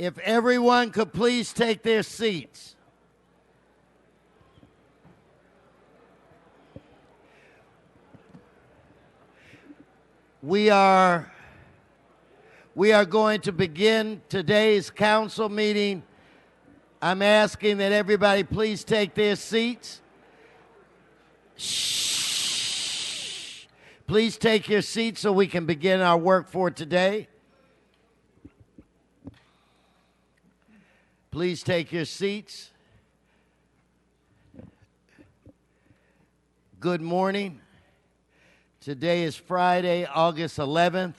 If everyone could please take their seats. We are going to begin today's council meeting. I'm asking that everybody please take their seats. Shh. Please take your seats so we can begin our work for today. Please take your seats. Good morning. Today is Friday, August 11th.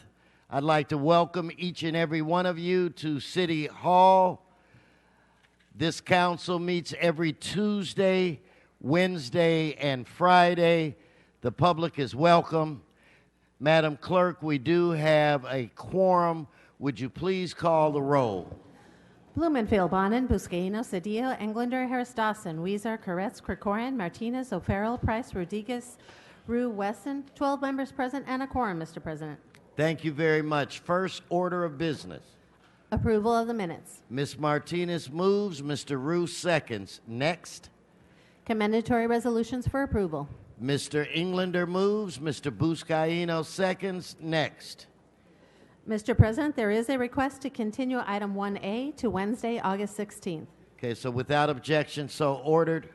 I'd like to welcome each and every one of you to City Hall. This council meets every Tuesday, Wednesday, and Friday. The public is welcome. Madam Clerk, we do have a quorum. Would you please call the roll? Blumenfield, Bonin, Buscaino, Cedillo, Englander, Harris, Dawson, Weezer, Koretz, Krikorian, Martinez, O'Farrell, Price, Rodriguez, Rue, Weston. 12 members present and a quorum, Mr. President. Thank you very much. First order of business. Approval of the minutes. Ms. Martinez moves. Mr. Rue seconds. Next. Commendatory resolutions for approval. Mr. Englander moves. Mr. Buscaino seconds. Next. Mr. President, there is a request to continue item 1A to Wednesday, August 16th. Okay, so without objection, so ordered.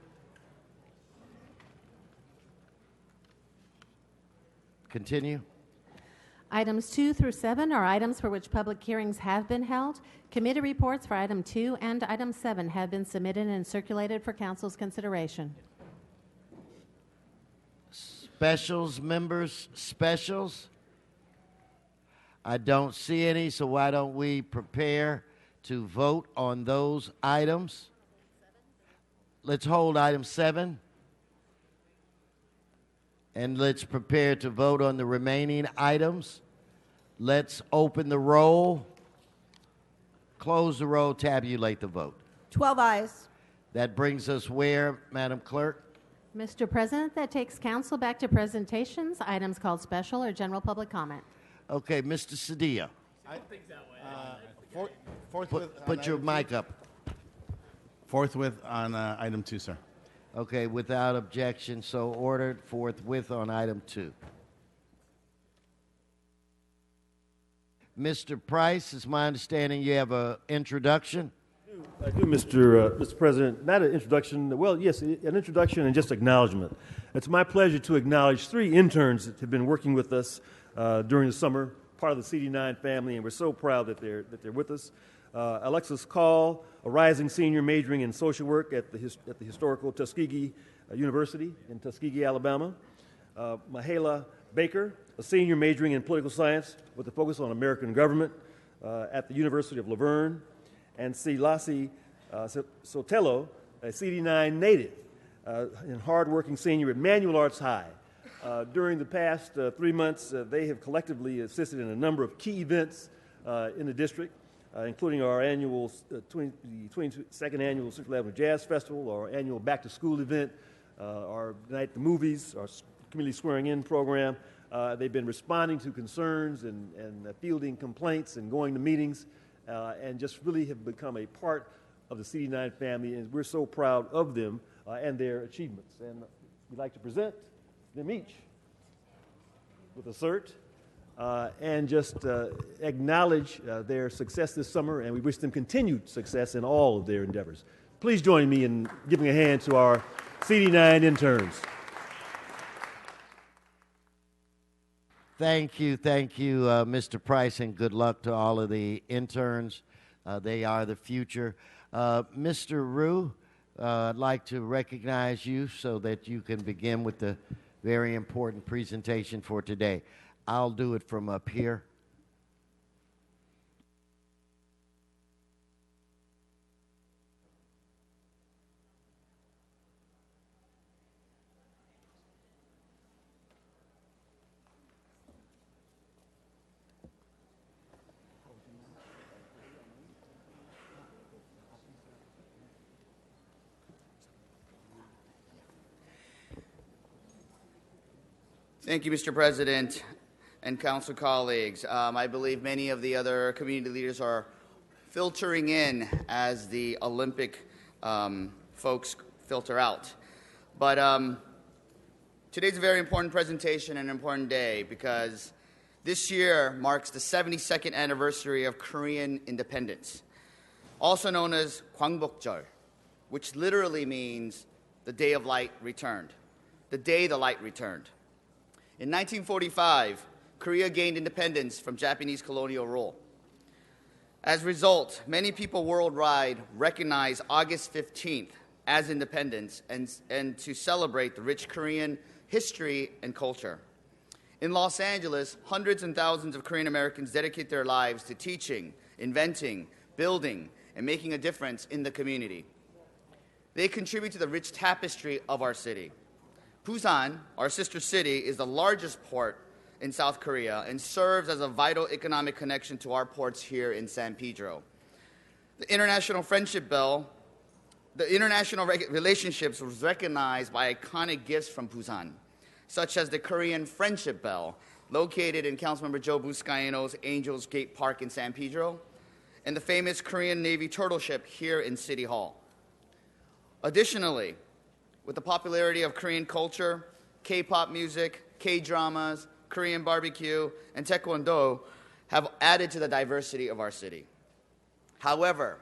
Continue. Items 2 through 7 are items for which public hearings have been held. Committee reports for item 2 and item 7 have been submitted and circulated for council's consideration. Specials, members, specials. I don't see any, so why don't we prepare to vote on those items? Let's hold item 7. And let's prepare to vote on the remaining items. Let's open the roll, close the roll, tabulate the vote. 12 ayes. That brings us where, Madam Clerk? Mr. President, that takes council back to presentations, items called special or general public comment. Okay, Mr. Cedillo. I think that way. Put your mic up. Forthwith on item 2, sir. Okay, without objection, so ordered. Forthwith on item 2. Mr. Price, it's my understanding you have an introduction. I do, Mr. President. Not an introduction. Well, yes, an introduction and just acknowledgement. It's my pleasure to acknowledge 3 interns that have been working with us during the summer, part of the CD9 family, and we're so proud that they're with us. Alexis Call, a rising senior majoring in social work at the historical Tuskegee University in Tuskegee, Alabama. Mahala Baker, a senior majoring in political science with a focus on American government at the University of Laverne. And Silasi Sotelo, a CD9 native and hardworking senior at Manual Arts High. During the past 3 months, they have collectively assisted in a number of key events in the district, including our annual 22nd annual Central Avenue Jazz Festival, our annual back-to-school event, our Night at the Movies, our community swearing-in program. They've been responding to concerns and fielding complaints and going to meetings, and just really have become a part of the CD9 family, and we're so proud of them and their achievements. And we'd like to present them each with a cert and just acknowledge their success this summer, and we wish them continued success in all of their endeavors. Please join me in giving a hand to our CD9 interns. Thank you, Mr. Price, and good luck to all of the interns. They are the future. Mr. Rue, I'd like to recognize you so that you can begin with the very important presentation for today. I'll do it from up here. Thank you, Mr. President and council colleagues. I believe many of the other community leaders are filtering in as the Olympic folks filter out. But today's a very important presentation and an important day because this year marks the 72nd anniversary of Korean independence, also known as Gwangbokjeol, which literally means the day of light returned, the day the light returned. In 1945, Korea gained independence from Japanese colonial rule. As a result, many people worldwide recognize August 15th as independence and to celebrate the rich Korean history and culture. In Los Angeles, hundreds and thousands of Korean Americans dedicate their lives to teaching, inventing, building, and making a difference in the community. They contribute to the rich tapestry of our city. Busan, our sister city, is the largest port in South Korea and serves as a vital economic connection to our ports here in San Pedro. The International relationships was recognized by iconic gifts from Busan, such as the Korean Friendship Bell, located in Councilmember Joe Buscaino's Angels Gate Park in San Pedro, and the famous Korean Navy turtle ship here in City Hall. Additionally, with the popularity of Korean culture, K-pop music, K-dramas, Korean barbecue, and Taekwondo have added to the diversity of our city. However,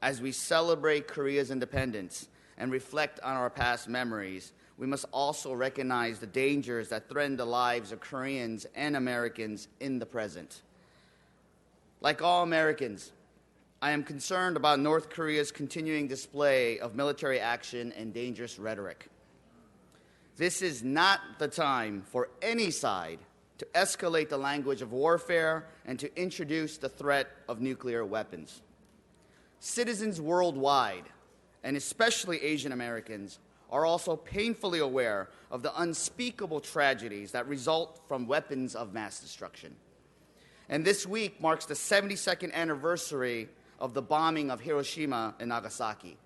as we celebrate Korea's independence and reflect on our past memories, we must also recognize the dangers that threaten the lives of Koreans and Americans in the present. Like all Americans, I am concerned about North Korea's continuing display of military action and dangerous rhetoric. This is not the time for any side to escalate the language of warfare and to introduce the threat of nuclear weapons. Citizens worldwide, and especially Asian Americans, are also painfully aware of the unspeakable tragedies that result from weapons of mass destruction. And this week marks the 72nd anniversary of the bombing of Hiroshima and Nagasaki.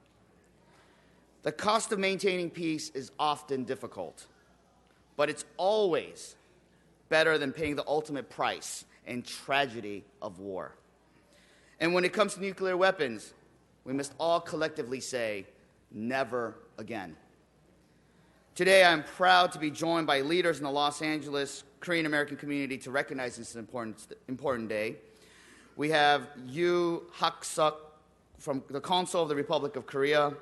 The cost of maintaining peace is often difficult, but it's always better than paying the ultimate price and tragedy of war. And when it comes to nuclear weapons, we must all collectively say, never again. Today, I'm proud to be joined by leaders in the Los Angeles Korean American community to recognize this important day. We have Yu Hak-suk from the Consul of the Republic of Korea,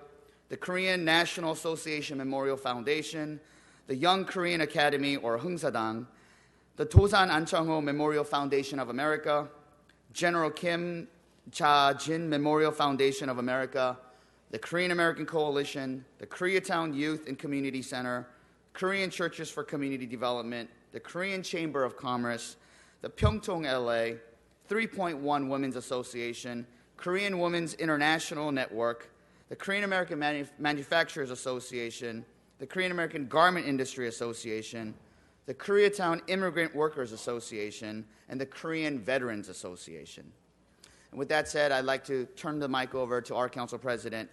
the Korean National Association Memorial Foundation, the Young Korean Academy, or Hungsadang, the Tosan Anchang-ho Memorial Foundation of America, General Kim Cha-jin Memorial Foundation of America, the Korean American Coalition, the Koreatown Youth and Community Center, Korean Churches for Community Development, the Korean Chamber of Commerce, the Pyeongchang LA, 3.1 Women's Association, Korean Women's International Network, the Korean American Manufacturers Association, the Korean American Garment Industry Association, the Koreatown Immigrant Workers Association, and the Korean Veterans Association. And with that said, I'd like to turn the mic over to our council president,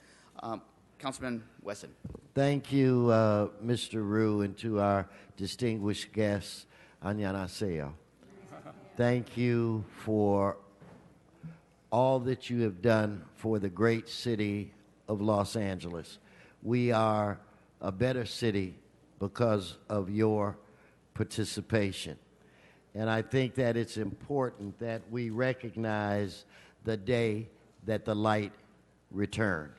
Councilman Wesson. Thank you, Mr. Ryu, and to our distinguished guests, 안녕하세요. Thank you for all that you have done for the great city of Los Angeles. We are a better city because of your participation. And I think that it's important that we recognize the day that the light returned.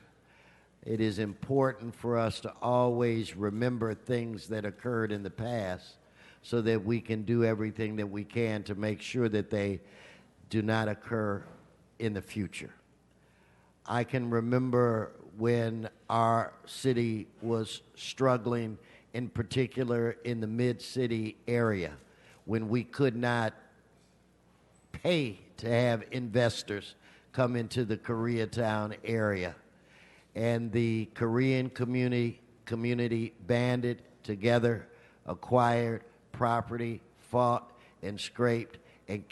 It is important for us to always remember things that occurred in the past so that we can do everything that we can to make sure that they do not occur in the future. I can remember when our city was struggling, in particular in the mid-city area, when we could not pay to have investors come into the Koreatown area. And the Korean community banded together, acquired property, fought and scraped, and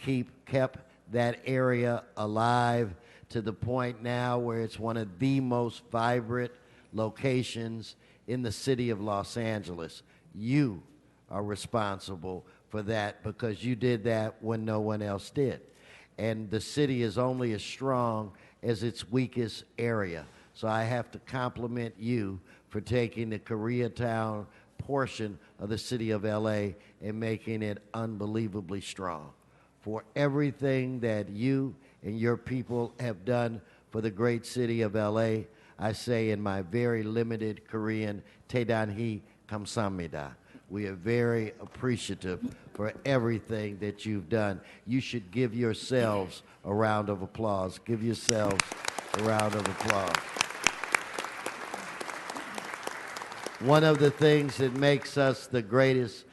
kept that area alive to the point now where it's one of the most vibrant locations in the city of Los Angeles. You are responsible for that because you did that when no one else did. and the city is only as strong as its weakest area. So I have to compliment you for taking the Koreatown portion of the city of LA and making it unbelievably strong. For everything that you and your people have done for the great city of LA, I say in my very limited Korean, Taedanhi 감사합니다. We are very appreciative for everything that you've done. You should give yourselves a round of applause. Give yourselves a round of applause. One of the things that makes us the greatest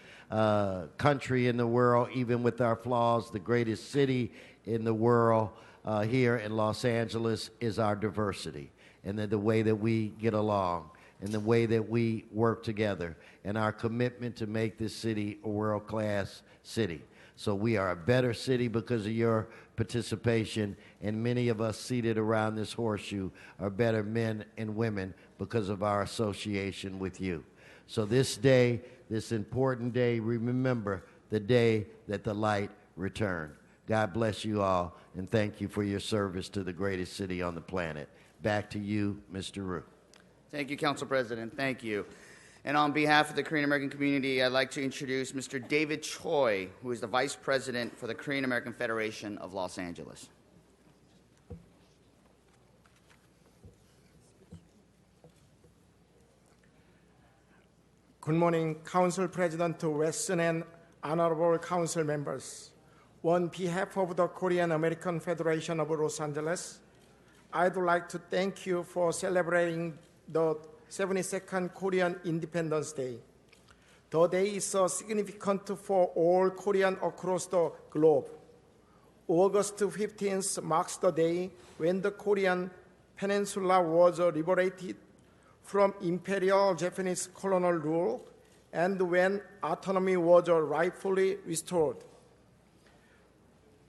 country in the world, even with our flaws, the greatest city in the world here in Los Angeles, is our diversity and the way that we get along and the way that we work together and our commitment to make this city a world-class city. So we are a better city because of your participation, and many of us seated around this horseshoe are better men and women because of our association with you. So this day, this important day, remember the day that the light returned. God bless you all, and thank you for your service to the greatest city on the planet. Back to you, Mr. Rue. Thank you, Council President. Thank you. And on behalf of the Korean American community, I'd like to introduce Mr. David Choi, who is the Vice President for the Korean American Federation of Los Angeles. Good morning, Council President Weston and honorable council members. On behalf of the Korean American Federation of Los Angeles, I'd like to thank you for celebrating the 72nd Korean Independence Day. The day is significant for all Koreans across the globe. August 15th marks the day when the Korean Peninsula was liberated from Imperial Japanese colonial rule and when autonomy was rightfully restored.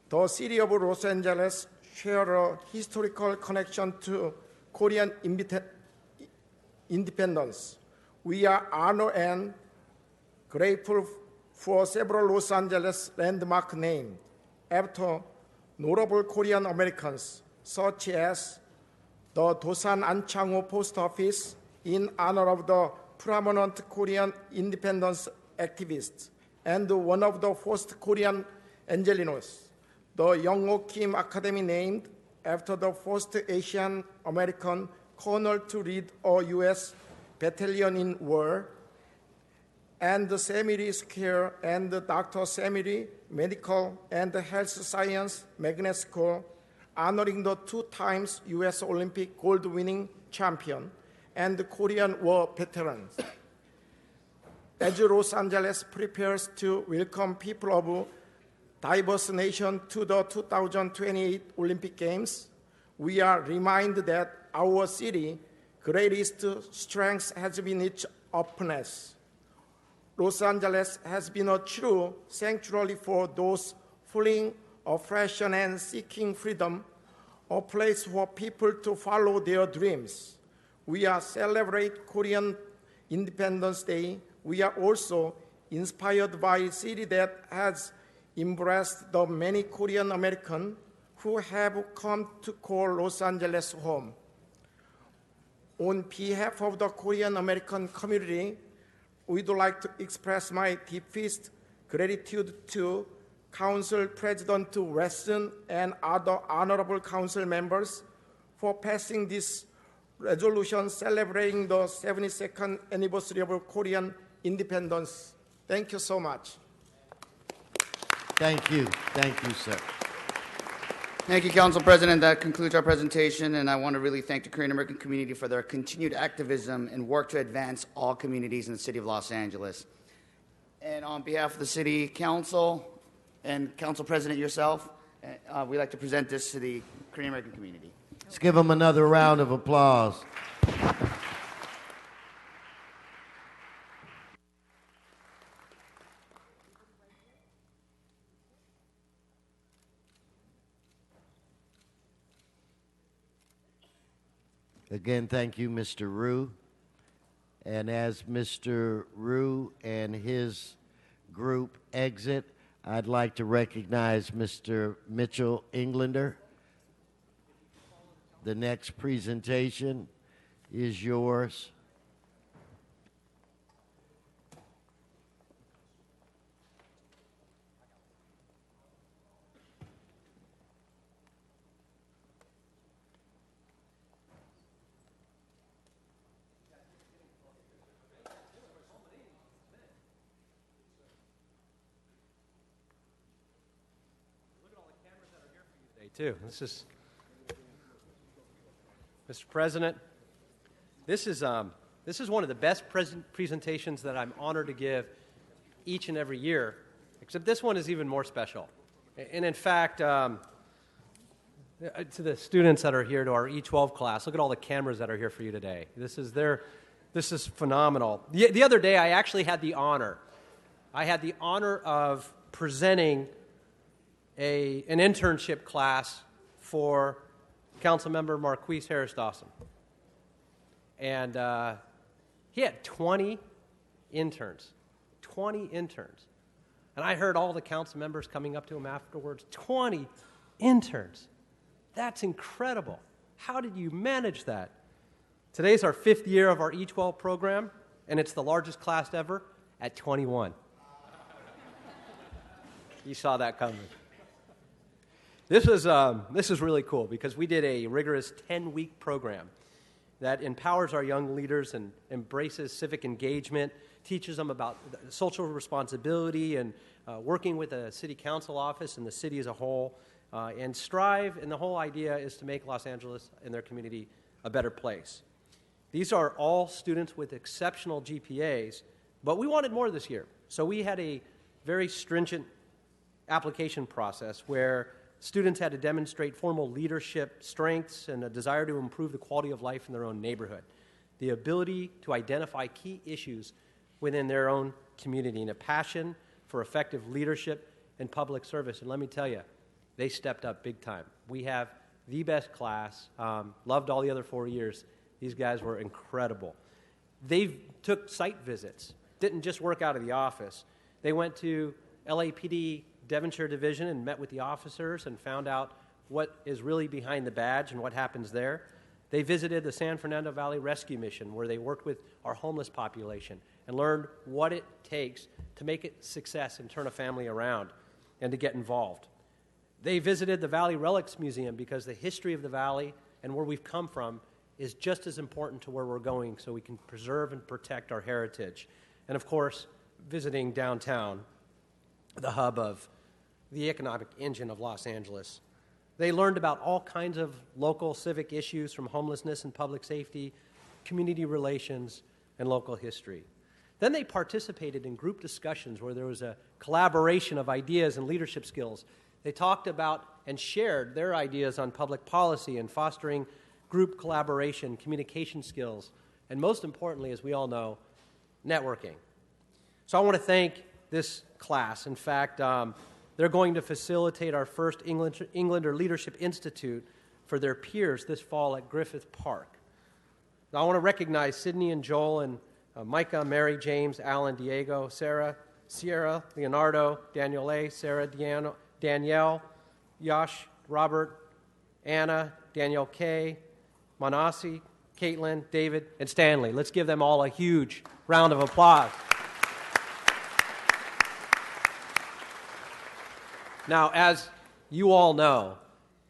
The city of Los Angeles shares a historical connection to Korean independence. We are honored and grateful for several Los Angeles landmark names after notable Korean Americans, such as the Dosan Anchangho Post Office in honor of the prominent Korean independence activist and one of the first Korean Angelenos, the Young-ho Kim Academy named after the first Asian American colonel to lead a U.S. battalion in war, and the Samiri Square and the Dr. Samiri Medical and Health Science Magnet School, honoring the 2 times U.S. Olympic gold-winning champion and the Korean War veterans. As Los Angeles prepares to welcome people of diverse nations to the 2028 Olympic Games, we are reminded that our city's greatest strength has been its openness. Los Angeles has been a true sanctuary for those fleeing oppression and seeking freedom, a place for people to follow their dreams. We are celebrating Korean Independence Day. We are also inspired by a city that has embraced the many Korean Americans who have come to call Los Angeles home. On behalf of the Korean American community, we'd like to express my deepest gratitude to Council President Weston and other honorable council members for passing this resolution celebrating the 72nd anniversary of Korean independence. Thank you so much. Thank you. Thank you, sir. Thank you, Council President. That concludes our presentation, and I want to really thank the Korean American community for their continued activism and work to advance all communities in the city of Los Angeles. And on behalf of the City Council and Council President yourself, we'd like to present this to the Korean American community. Let's give them another round of applause. Again, thank you, Mr. Rue. And as Mr. Rue and his group exit, I'd like to recognize Mr. Mitchell Englander. The next presentation is yours. Too. Mr. President, this is one of the best presentations that I'm honored to give each and every year, except this one is even more special. And in fact, to the students that are here to our E12 class, look at all the cameras that are here for you today. This is phenomenal. The other day, I actually had the honor. I had the honor of presenting an internship class for Councilmember Marquise Harris Dawson. And he had 20 interns. 20 interns. And I heard all the council members coming up to him afterwards. 20 interns. That's incredible. How did you manage that? Today's our 5th year of our E12 program, and it's the largest class ever at 21. You saw that coming. This is really cool because we did a rigorous 10-week program that empowers our young leaders and embraces civic engagement, teaches them about social responsibility and working with the city council office and the city as a whole, and strive, and the whole idea is to make Los Angeles and their community a better place. These are all students with exceptional GPAs, but we wanted more this year. So we had a very stringent application process where students had to demonstrate formal leadership strengths and a desire to improve the quality of life in their own neighborhood, the ability to identify key issues within their own community, and a passion for effective leadership and public service. And let me tell you, they stepped up big time. We have the best class. Loved all the other 4 years. These guys were incredible. They took site visits, didn't just work out of the office. They went to LAPD Devonshire Division and met with the officers and found out what is really behind the badge and what happens there. They visited the San Fernando Valley Rescue Mission, where they worked with our homeless population and learned what it takes to make it success and turn a family around and to get involved. They visited the Valley Relics Museum because the history of the valley and where we've come from is just as important to where we're going, so we can preserve and protect our heritage. And of course, visiting downtown, the hub of the economic engine of Los Angeles. They learned about all kinds of local civic issues, from homelessness and public safety, community relations, and local history. Then they participated in group discussions where there was a collaboration of ideas and leadership skills. They talked about and shared their ideas on public policy and fostering group collaboration, communication skills, and most importantly, as we all know, networking. So I want to thank this class. In fact, they're going to facilitate our first Englander Leadership Institute for their peers this fall at Griffith Park. Now, I want to recognize Sydney and Joel and Micah, Mary, James, Alan, Diego, Sarah, Sierra, Leonardo, Daniel A., Sarah, Danielle, Yash, Robert, Anna, Danielle K., Manasi, Caitlin, David, and Stanley. Let's give them all a huge round of applause. Now, as you all know,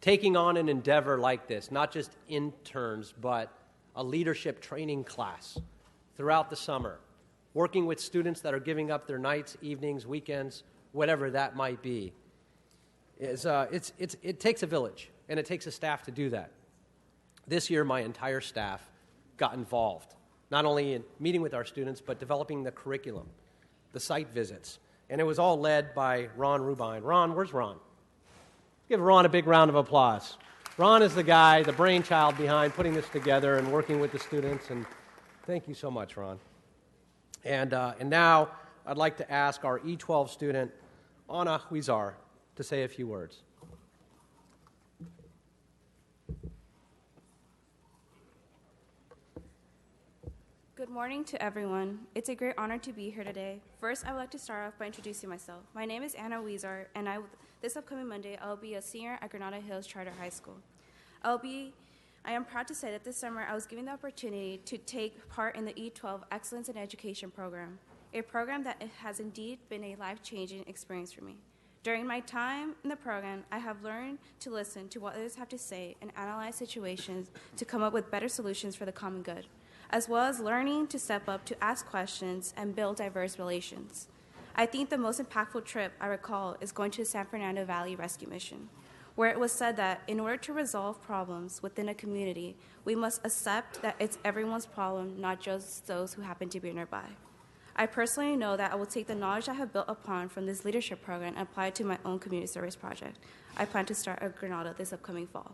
taking on an endeavor like this, not just interns, but a leadership training class throughout the summer, working with students that are giving up their nights, evenings, weekends, whatever that might be, it takes a village, and it takes a staff to do that. This year, my entire staff got involved, not only in meeting with our students, but developing the curriculum, the site visits. And it was all led by Ron Rubine. Ron, where's Ron? Give Ron a big round of applause. Ron is the guy, the brainchild behind putting this together and working with the students, and thank you so much, Ron. And now I'd like to ask our E12 student, Anna Huizar, to say a few words. Good morning to everyone. It's a great honor to be here today. First, I would like to start off by introducing myself. My name is Anna Weezer, and this upcoming Monday, I'll be a senior at Granada Hills Charter High School. I am proud to say that this summer I was given the opportunity to take part in the E12 Excellence in Education program, a program that has indeed been a life-changing experience for me. During my time in the program, I have learned to listen to what others have to say and analyze situations to come up with better solutions for the common good, as well as learning to step up to ask questions and build diverse relations. I think the most impactful trip I recall is going to the San Fernando Valley Rescue Mission, where it was said that in order to resolve problems within a community, we must accept that it's everyone's problem, not just those who happen to be nearby. I personally know that I will take the knowledge I have built upon from this leadership program and apply it to my own community service project. I plan to start at Granada this upcoming fall.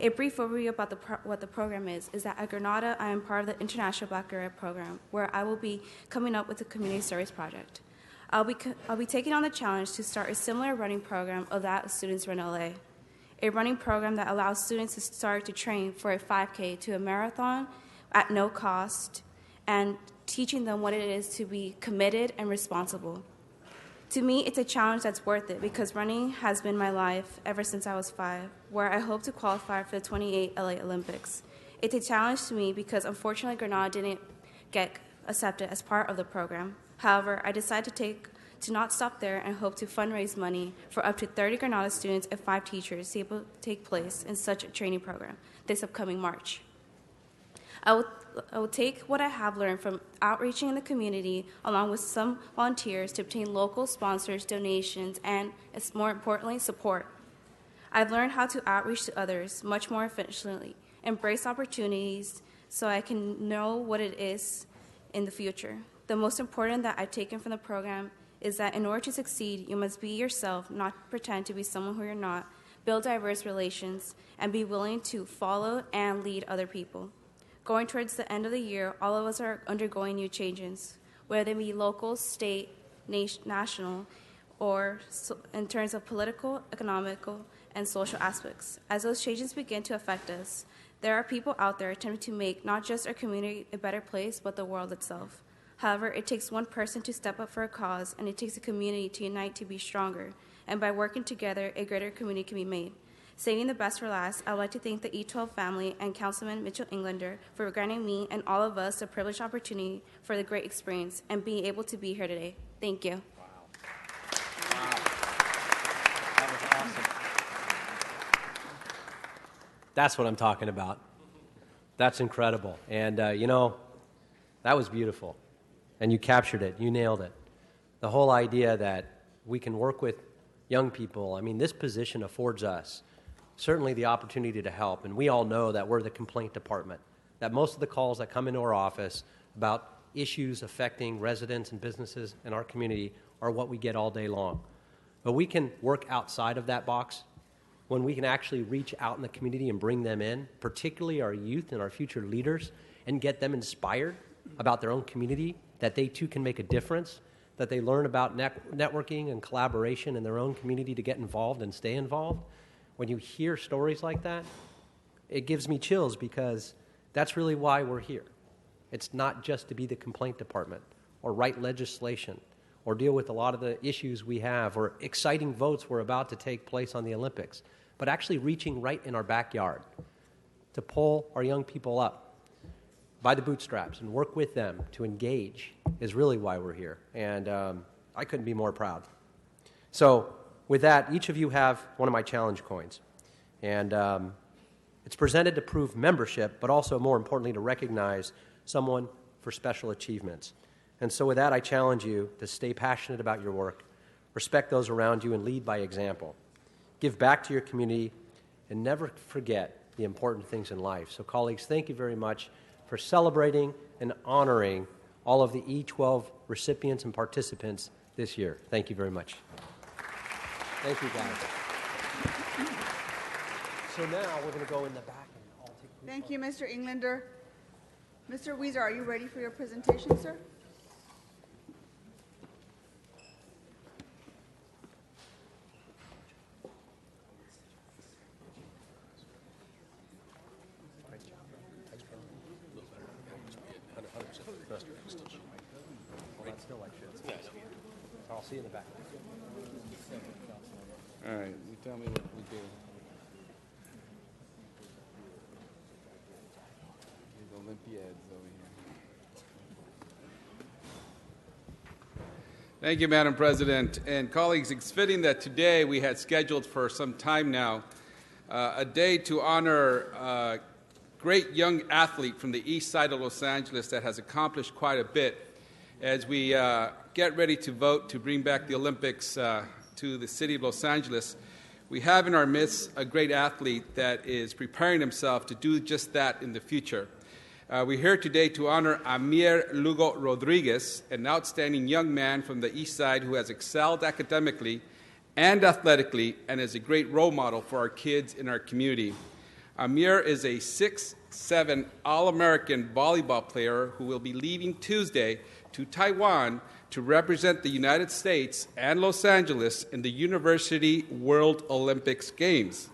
A brief overview about what the program is that at Granada, I am part of the International Baccalaureate program, where I will be coming up with a community service project. I'll be taking on the challenge to start a similar running program of that students run LA, a running program that allows students to start to train for a 5K to a marathon at no cost, and teaching them what it is to be committed and responsible. To me, it's a challenge that's worth it because running has been my life ever since I was 5, where I hope to qualify for the 28 LA Olympics. It's a challenge to me because unfortunately Granada didn't get accepted as part of the program. However, I decided to not stop there and hope to fundraise money for up to 30 Granada students and 5 teachers to be able to take place in such a training program this upcoming March. I will take what I have learned from outreaching in the community along with some volunteers to obtain local sponsors, donations, and, more importantly, support. I've learned how to outreach to others much more efficiently, embrace opportunities so I can know what it is in the future. The most important that I've taken from the program is that in order to succeed, you must be yourself, not pretend to be someone who you're not, build diverse relations, and be willing to follow and lead other people. Going towards the end of the year, all of us are undergoing new changes, whether they be local, state, national, or in terms of political, economical, and social aspects. As those changes begin to affect us, there are people out there attempting to make not just our community a better place, but the world itself. However, it takes one person to step up for a cause, and it takes a community to unite to be stronger. And by working together, a greater community can be made. Saving the best for last, I would like to thank the E12 family and Councilman Mitchell Englander for granting me and all of us the privileged opportunity for the great experience and being able to be here today. Thank you. Wow. That was awesome. That's what I'm talking about. That's incredible. And, that was beautiful. And you captured it. You nailed it. The whole idea that we can work with young people, this position affords us certainly the opportunity to help. And we all know that we're the complaint department, that most of the calls that come into our office about issues affecting residents and businesses in our community are what we get all day long. But we can work outside of that box when we can actually reach out in the community and bring them in, particularly our youth and our future leaders, and get them inspired about their own community, that they too can make a difference, that they learn about networking and collaboration in their own community to get involved and stay involved. When you hear stories like that, it gives me chills because that's really why we're here. It's not just to be the complaint department or write legislation or deal with a lot of the issues we have or exciting votes we're about to take place on the Olympics, but actually reaching right in our backyard to pull our young people up by the bootstraps and work with them to engage is really why we're here. And I couldn't be more proud. So with that, each of you have one of my challenge coins. And it's presented to prove membership, but also, more importantly, to recognize someone for special achievements. And so with that, I challenge you to stay passionate about your work, respect those around you, and lead by example. Give back to your community, and never forget the important things in life. So colleagues, thank you very much for celebrating and honoring all of the E12 recipients and participants this year. Thank you very much. Thank you, guys. So now we're going to go in the back and all take group Thank you, Mr. Englander. Mr. Weezer, are you ready for your presentation, sir? I'll see you in the back. All right, you tell me what we do. These Olympiads over here. Thank you, Madam President. And colleagues, it's fitting that today we had scheduled for some time now a day to honor a great young athlete from the east side of Los Angeles that has accomplished quite a bit as we get ready to vote to bring back the Olympics to the city of Los Angeles. We have in our midst a great athlete that is preparing himself to do just that in the future. We're here today to honor Amir Lugo Rodriguez, an outstanding young man from the east side who has excelled academically and athletically and is a great role model for our kids in our community. Amir is a 6'7" All-American volleyball player who will be leaving Tuesday to Taiwan to represent the United States and Los Angeles in the University World Olympics Games.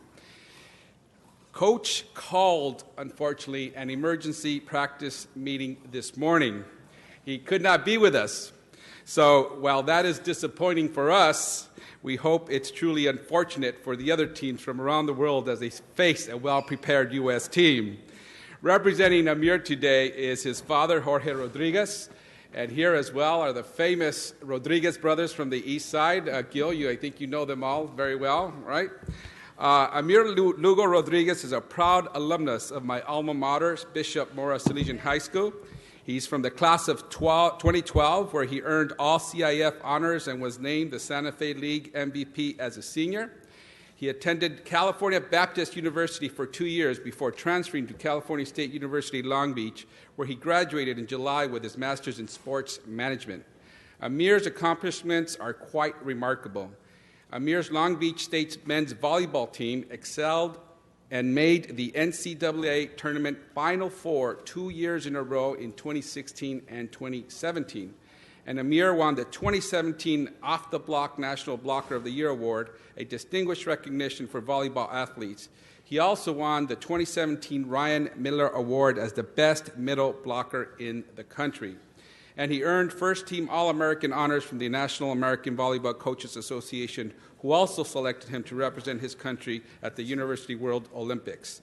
Coach called, unfortunately, an emergency practice meeting this morning. He could not be with us. So while that is disappointing for us, we hope it's truly unfortunate for the other teams from around the world as they face a well-prepared U.S. team. Representing Amir today is his father, Jorge Rodriguez, and here as well are the famous Rodriguez brothers from the east side. Gil, I think you know them all very well, right? Amir Lugo Rodriguez is a proud alumnus of my alma mater, Bishop Mora Salesian High School. He's from the class of 2012, where he earned all CIF honors and was named the Santa Fe League MVP as a senior. He attended California Baptist University for 2 years before transferring to California State University Long Beach, where he graduated in July with his master's in sports management. Amir's accomplishments are quite remarkable. Amir's Long Beach State men's volleyball team excelled and made the NCAA tournament Final Four 2 years in a row in 2016 and 2017. And Amir won the 2017 Off the Block National Blocker of the Year Award, a distinguished recognition for volleyball athletes. He also won the 2017 Ryan Miller Award as the best middle blocker in the country. And he earned first-team All-American honors from the National American Volleyball Coaches Association, who also selected him to represent his country at the University World Olympics.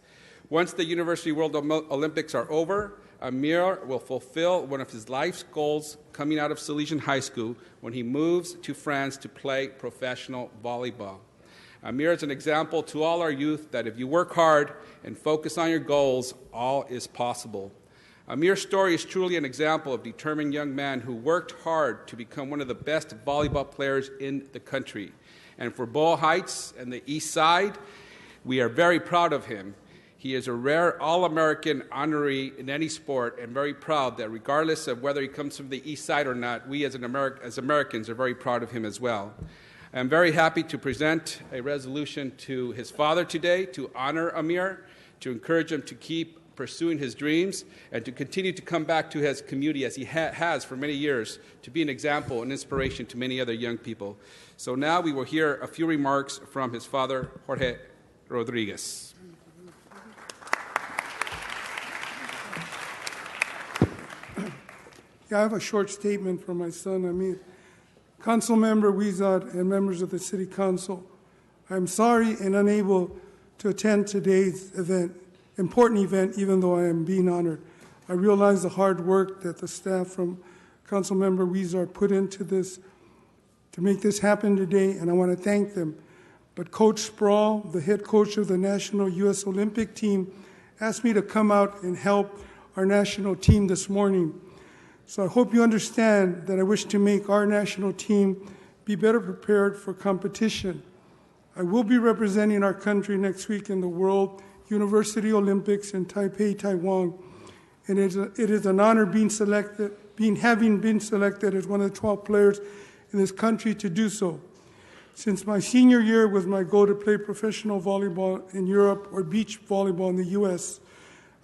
Once the University World Olympics are over, Amir will fulfill one of his life's goals coming out of Salesian High School when he moves to France to play professional volleyball. Amir is an example to all our youth that if you work hard and focus on your goals, all is possible. Amir's story is truly an example of a determined young man who worked hard to become one of the best volleyball players in the country. And for Boyle Heights and the East Side, we are very proud of him. He is a rare All-American honoree in any sport, and very proud that regardless of whether he comes from the East Side or not, we as Americans are very proud of him as well. I'm very happy to present a resolution to his father today to honor Amir, to encourage him to keep pursuing his dreams, and to continue to come back to his community as he has for many years, to be an example and inspiration to many other young people. So now we will hear a few remarks from his father, Jorge Rodriguez. Yeah, I have a short statement from my son, Amir. Council Member Wizard and members of the City Council, I'm sorry and unable to attend today's important event, even though I am being honored. I realize the hard work that the staff from Council Member Wizard put into this to make this happen today, and I want to thank them. But Coach Sproul, the head coach of the National U.S. Olympic team, asked me to come out and help our national team this morning. So I hope you understand that I wish to make our national team be better prepared for competition. I will be representing our country next week in the World University Olympics in Taipei, Taiwan. And it is an honor having been selected as one of the 12 players in this country to do so. Since my senior year was my goal to play professional volleyball in Europe or beach volleyball in the U.S.,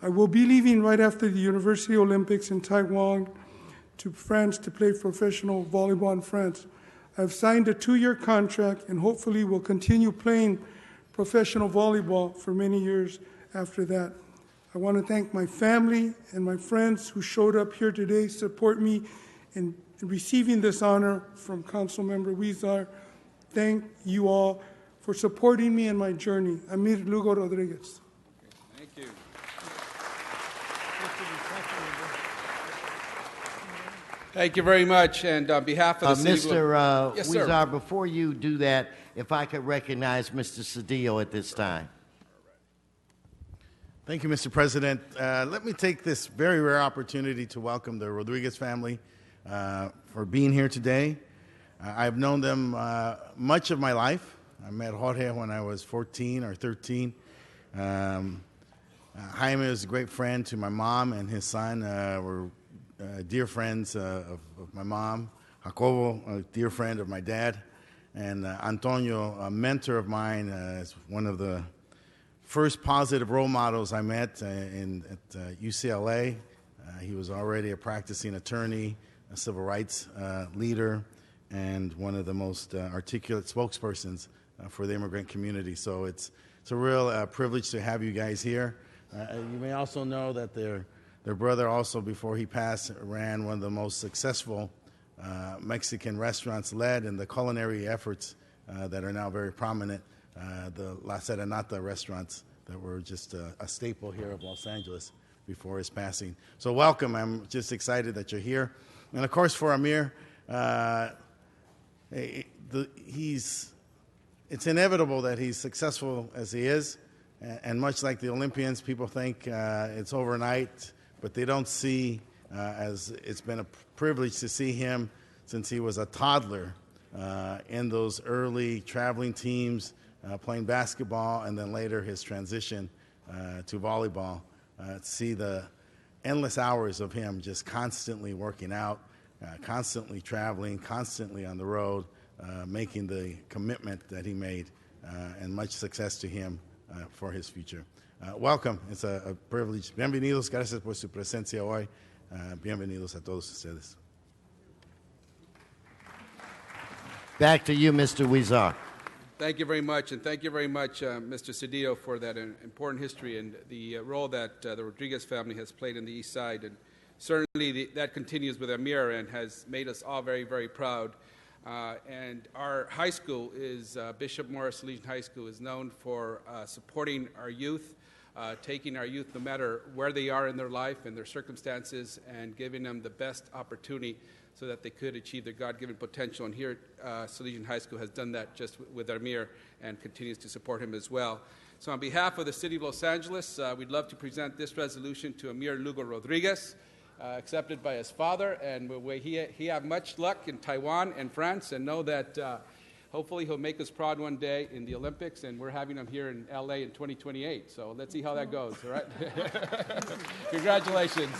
I will be leaving right after the University Olympics in Taiwan to France to play professional volleyball in France. I've signed a 2-year contract and hopefully will continue playing professional volleyball for many years after that. I want to thank my family and my friends who showed up here today, support me in in receiving this honor from Councilmember Huizar. Thank you all for supporting me in my journey. Amir Lugo Rodriguez. Thank you. Thank you very much. And on behalf of the city... Mr. Yes, sir. Huizar, before you do that, if I could recognize Mr. Cedillo at this time. Thank you, Mr. President. Let me take this very rare opportunity to welcome the Rodriguez family for being here today. I've known them much of my life. I met Jorge when I was 14 or 13. Jaime is a great friend to my mom and his son. We're dear friends of my mom. Jacobo, a dear friend of my dad. And Antonio, a mentor of mine, is one of the first positive role models I met at UCLA. He was already a practicing attorney, a civil rights leader, and one of the most articulate spokespersons for the immigrant community. So it's a real privilege to have you guys here. You may also know that their brother also, before he passed, ran one of the most successful Mexican restaurants led in the culinary efforts that are now very prominent, the La Serenata restaurants that were just a staple here of Los Angeles before his passing. So welcome. I'm just excited that you're here. And of course, for Amir, it's inevitable that he's successful as he is. And much like the Olympians, people think it's overnight, but they don't see, as it's been a privilege to see him since he was a toddler in those early traveling teams, playing basketball, and then later his transition to volleyball. See the endless hours of him just constantly working out, constantly traveling, constantly on the road, making the commitment that he made, and much success to him for his future. Welcome. It's a privilege. Bienvenidos. Gracias por su presencia hoy. Bienvenidos a todos ustedes. Back to you, Mr. Huizar. Thank you very much, and thank you very much, Mr. Cedillo, for that important history and the role that the Rodriguez family has played in the East Side. And certainly that continues with Amir and has made us all very, very proud. And our high school is, Bishop Morris Salesian High School, is known for supporting our youth, taking our youth no matter where they are in their life and their circumstances, and giving them the best opportunity so that they could achieve their God-given potential. And here, Salesian High School has done that just with Amir and continues to support him as well. So on behalf of the City of Los Angeles, we'd love to present this resolution to Amir Lugo Rodriguez, accepted by his father, and he have much luck in Taiwan and France, and know that hopefully he'll make us proud one day in the Olympics, and we're having him here in LA in 2028. So let's see how that goes, all right? Congratulations.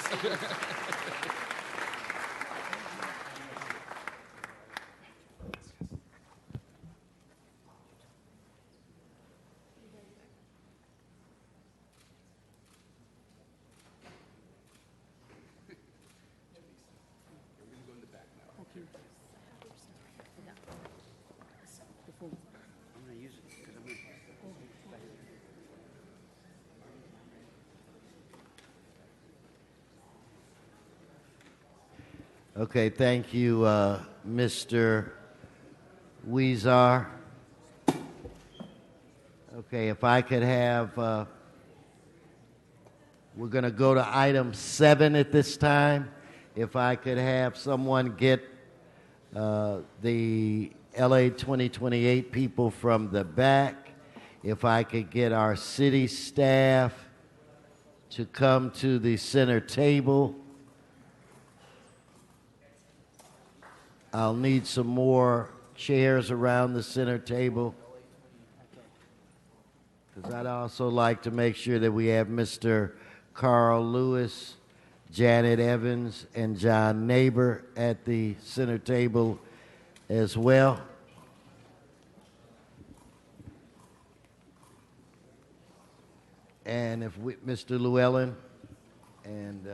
Okay, thank you, Mr. Huizar. Okay, if I could have, we're going to go to item 7 at this time. If I could have someone get the LA 2028 people from the back. If I could get our city staff to come to the center table. I'll need some more chairs around the center table, because I'd also like to make sure that we have Mr. Carl Lewis, Janet Evans, and John Neighbor at the center table as well. And if we, Mr. Llewellyn and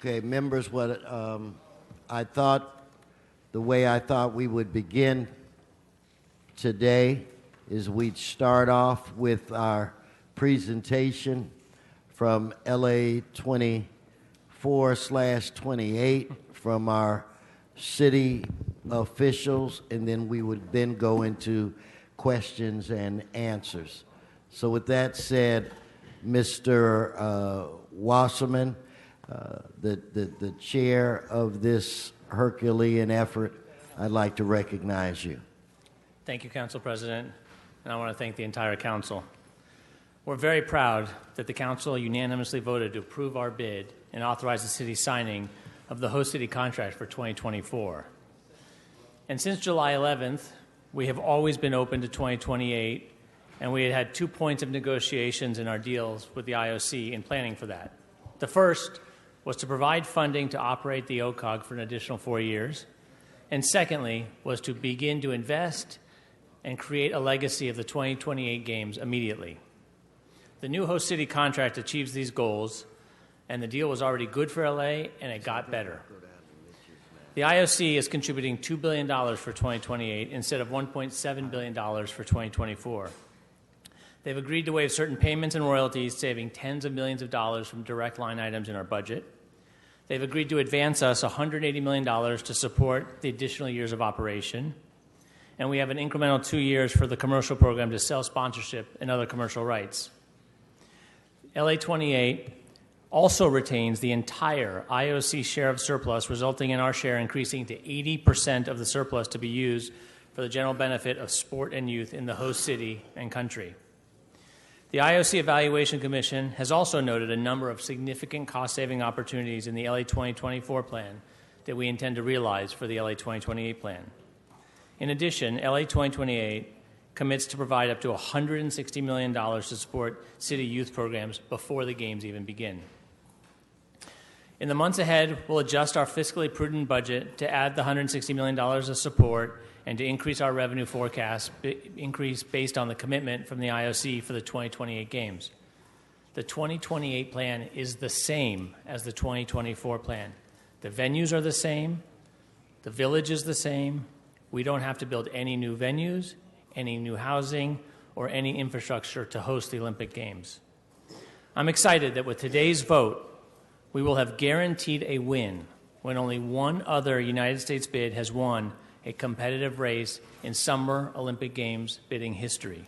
Okay, members, what the way I thought we would begin today is we'd start off with our presentation from LA 24/28 from our city officials, and then we would then go into questions and answers. So with that said, Mr. Wasserman, the chair of this Herculean effort, I'd like to recognize you. Thank you, Council President, and I want to thank the entire Council. We're very proud that the Council unanimously voted to approve our bid and authorize the city's signing of the host city contract for 2024. And since July 11th, we have always been open to 2028, and we had 2 points of negotiations in our deals with the IOC in planning for that. The first was to provide funding to operate the OCOG for an additional 4 years, and secondly was to begin to invest and create a legacy of the 2028 games immediately. The new host city contract achieves these goals, and the deal was already good for LA, and it got better. The IOC is contributing $2 billion for 2028 instead of $1.7 billion for 2024. They've agreed to waive certain payments and royalties, saving tens of millions of dollars from direct line items in our budget. They've agreed to advance us $180 million to support the additional years of operation. And we have an incremental 2 years for the commercial program to sell sponsorship and other commercial rights. LA 28 also retains the entire IOC share of surplus, resulting in our share increasing to 80% of the surplus to be used for the general benefit of sport and youth in the host city and country. The IOC Evaluation Commission has also noted a number of significant cost-saving opportunities in the LA 2024 plan that we intend to realize for the LA 2028 plan. In addition, LA 2028 commits to provide up to $160 million to support city youth programs before the games even begin. In the months ahead, we'll adjust our fiscally prudent budget to add the $160 million of support and to increase our revenue forecast, increase based on the commitment from the IOC for the 2028 games. The 2028 plan is the same as the 2024 plan. The venues are the same. The village is the same. We don't have to build any new venues, any new housing, or any infrastructure to host the Olympic Games. I'm excited that with today's vote, we will have guaranteed a win when only one other United States bid has won a competitive race in Summer Olympic Games bidding history.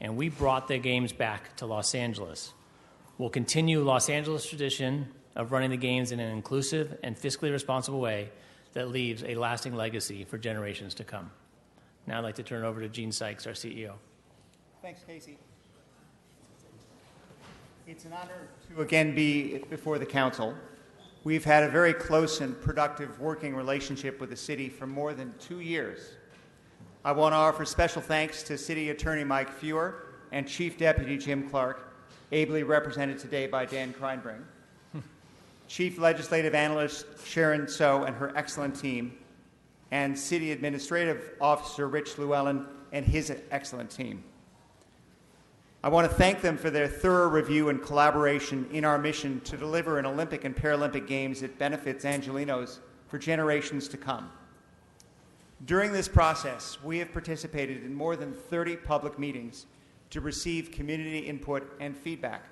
And we brought the games back to Los Angeles. We'll continue Los Angeles' tradition of running the games in an inclusive and fiscally responsible way that leaves a lasting legacy for generations to come. Now I'd like to turn it over to Gene Sykes, our CEO. Thanks, Casey. It's an honor to again be before the council. We've had a very close and productive working relationship with the city for more than 2 years. I want to offer special thanks to City Attorney Mike Fewer and Chief Deputy Jim Clark, ably represented today by Dan Kreinbring, Chief Legislative Analyst Sharon So and her excellent team, and City Administrative Officer Rich Llewellyn and his excellent team. I want to thank them for their thorough review and collaboration in our mission to deliver an Olympic and Paralympic Games that benefits Angelenos for generations to come. During this process, we have participated in more than 30 public meetings to receive community input and feedback.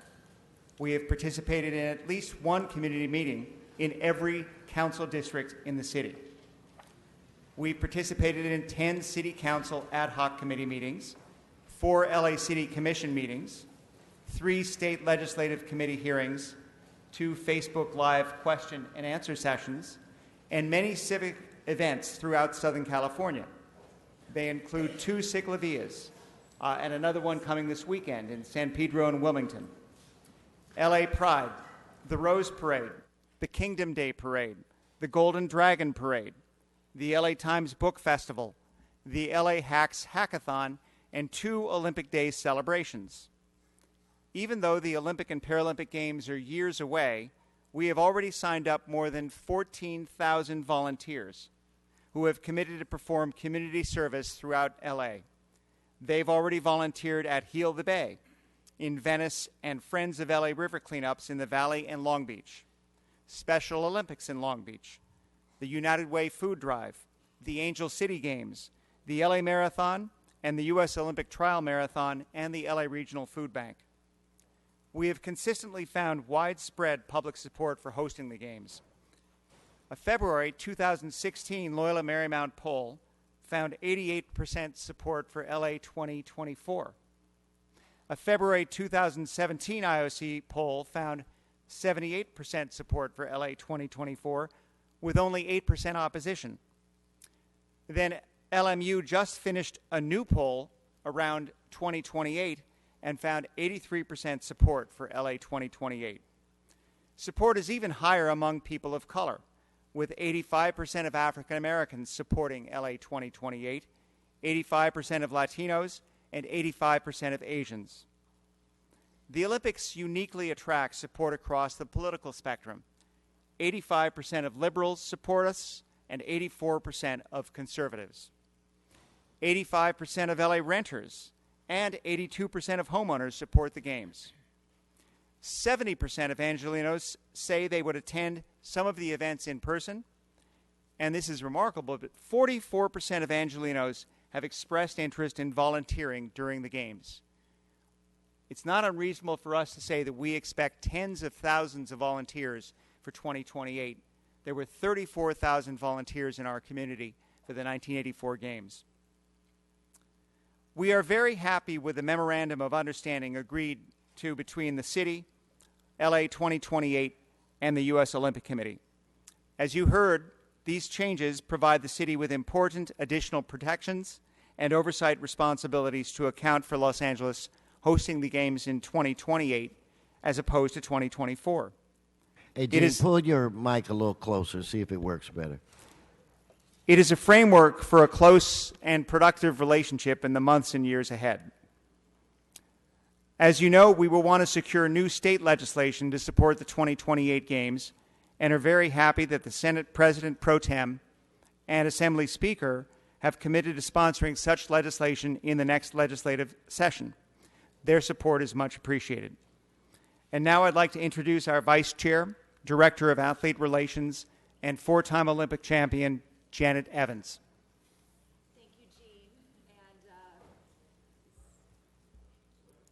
We have participated in at least one community meeting in every council district in the city. We participated in 10 City Council ad hoc committee meetings, 4 LA City Commission meetings, 3 state legislative committee hearings, 2 Facebook Live question and answer sessions, and many civic events throughout Southern California. They include 2 ciclavias and another one coming this weekend in San Pedro and Wilmington. LA Pride, the Rose Parade, the Kingdom Day Parade, the Golden Dragon Parade, the LA Times Book Festival, the LA Hacks Hackathon, and 2 Olympic Day celebrations. Even though the Olympic and Paralympic Games are years away, we have already signed up more than 14,000 volunteers who have committed to perform community service throughout LA. They've already volunteered at Heal the Bay, in Venice, and Friends of LA River cleanups in the Valley and Long Beach, Special Olympics in Long Beach, the United Way Food Drive, the Angel City Games, the LA Marathon, and the U.S. Olympic Trial Marathon, and the LA Regional Food Bank. We have consistently found widespread public support for hosting the Games. A February 2016 Loyola Marymount poll found 88% support for LA 2024. A February 2017 IOC poll found 78% support for LA 2024, with only 8% opposition. Then LMU just finished a new poll around 2028 and found 83% support for LA 2028. Support is even higher among people of color, with 85% of African Americans supporting LA 2028, 85% of Latinos, and 85% of Asians. The Olympics uniquely attracts support across the political spectrum. 85% of liberals support us, and 84% of conservatives. 85% of LA renters and 82% of homeowners support the Games. 70% of Angelenos say they would attend some of the events in person, and this is remarkable, but 44% of Angelenos have expressed interest in volunteering during the Games. It's not unreasonable for us to say that we expect tens of thousands of volunteers for 2028. There were 34,000 volunteers in our community for the 1984 Games. We are very happy with the memorandum of understanding agreed to between the city, LA 2028, and the U.S. Olympic Committee. As you heard, these changes provide the city with important additional protections and oversight responsibilities to account for Los Angeles hosting the Games in 2028 as opposed to 2024. Hey, Jim, pull your mic a little closer, see if it works better. It is a framework for a close and productive relationship in the months and years ahead. As you know, we will want to secure new state legislation to support the 2028 Games and are very happy that the Senate President Pro Tem and Assembly Speaker have committed to sponsoring such legislation in the next legislative session. Their support is much appreciated. And now I'd like to introduce our Vice Chair, Director of Athlete Relations, and 4-time Olympic champion, Janet Evans. Thank you, Gene. And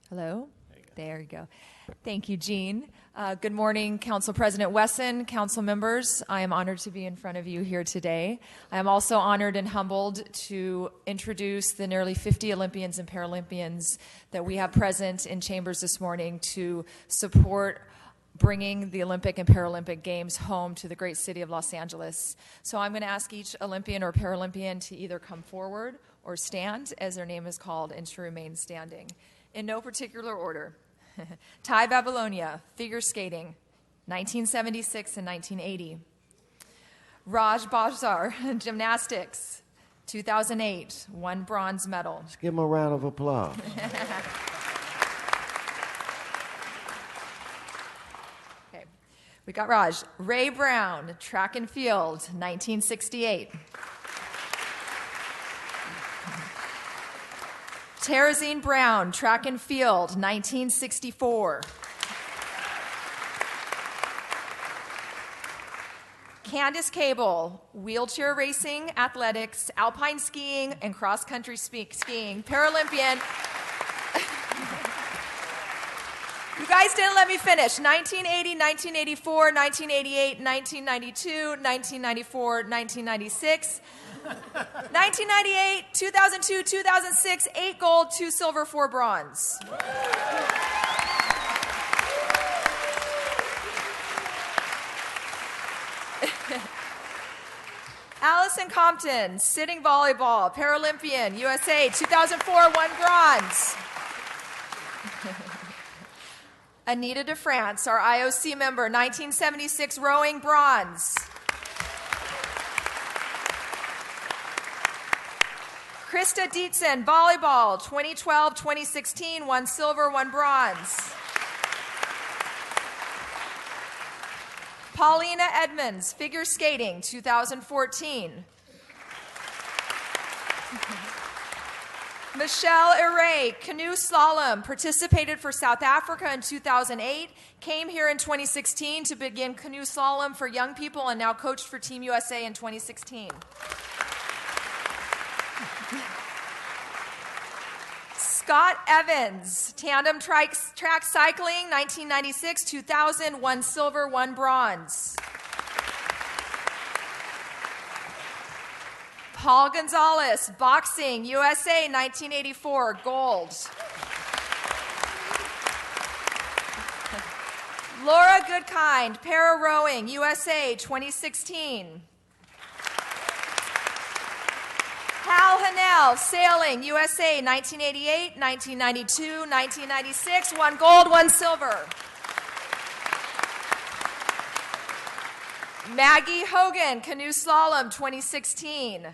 hello? There you go. Thank you, Gene. Good morning, Council President Wesson, council members. I am honored to be in front of you here today. I am also honored and humbled to introduce the nearly 50 Olympians and Paralympians that we have present in chambers this morning to support bringing the Olympic and Paralympic Games home to the great city of Los Angeles. So I'm going to ask each Olympian or Paralympian to either come forward or stand as their name is called and to remain standing. In no particular order. Ty Babylonia, figure skating, 1976 and 1980. Raj Bajzar, gymnastics, 2008, 1 bronze medal. Let's give him a round of applause. Okay, we got Raj. Ray Brown, track and field, 1968. Terazine Brown, track and field, 1964. Candace Cable, wheelchair racing, athletics, alpine skiing, and cross-country skiing, Paralympian. You guys didn't let me finish. 1980, 1984, 1988, 1992, 1994, 1996. 1998, 2002, 2006, 8 gold, 2 silver, 4 bronze. Allison Compton, sitting volleyball, Paralympian, USA, 2004, won bronze. Anita DeFrance, our IOC member, 1976, rowing, bronze. Krista Dietzen, volleyball, 2012-2016, won silver, won bronze. Paulina Edmonds, figure skating, 2014. Michelle Ere, canoe slalom, participated for South Africa in 2008, came here in 2016 to begin canoe slalom for young people, and now coached for Team USA in 2016. Scott Evans, tandem track cycling, 1996-2000, won silver, won bronze. Paul Gonzalez, boxing, USA, 1984, gold. Laura Goodkind, para rowing, USA, 2016. Hal Hanel, sailing, USA, 1988, 1992, 1996, won gold, won silver. Maggie Hogan, canoe slalom, 2016.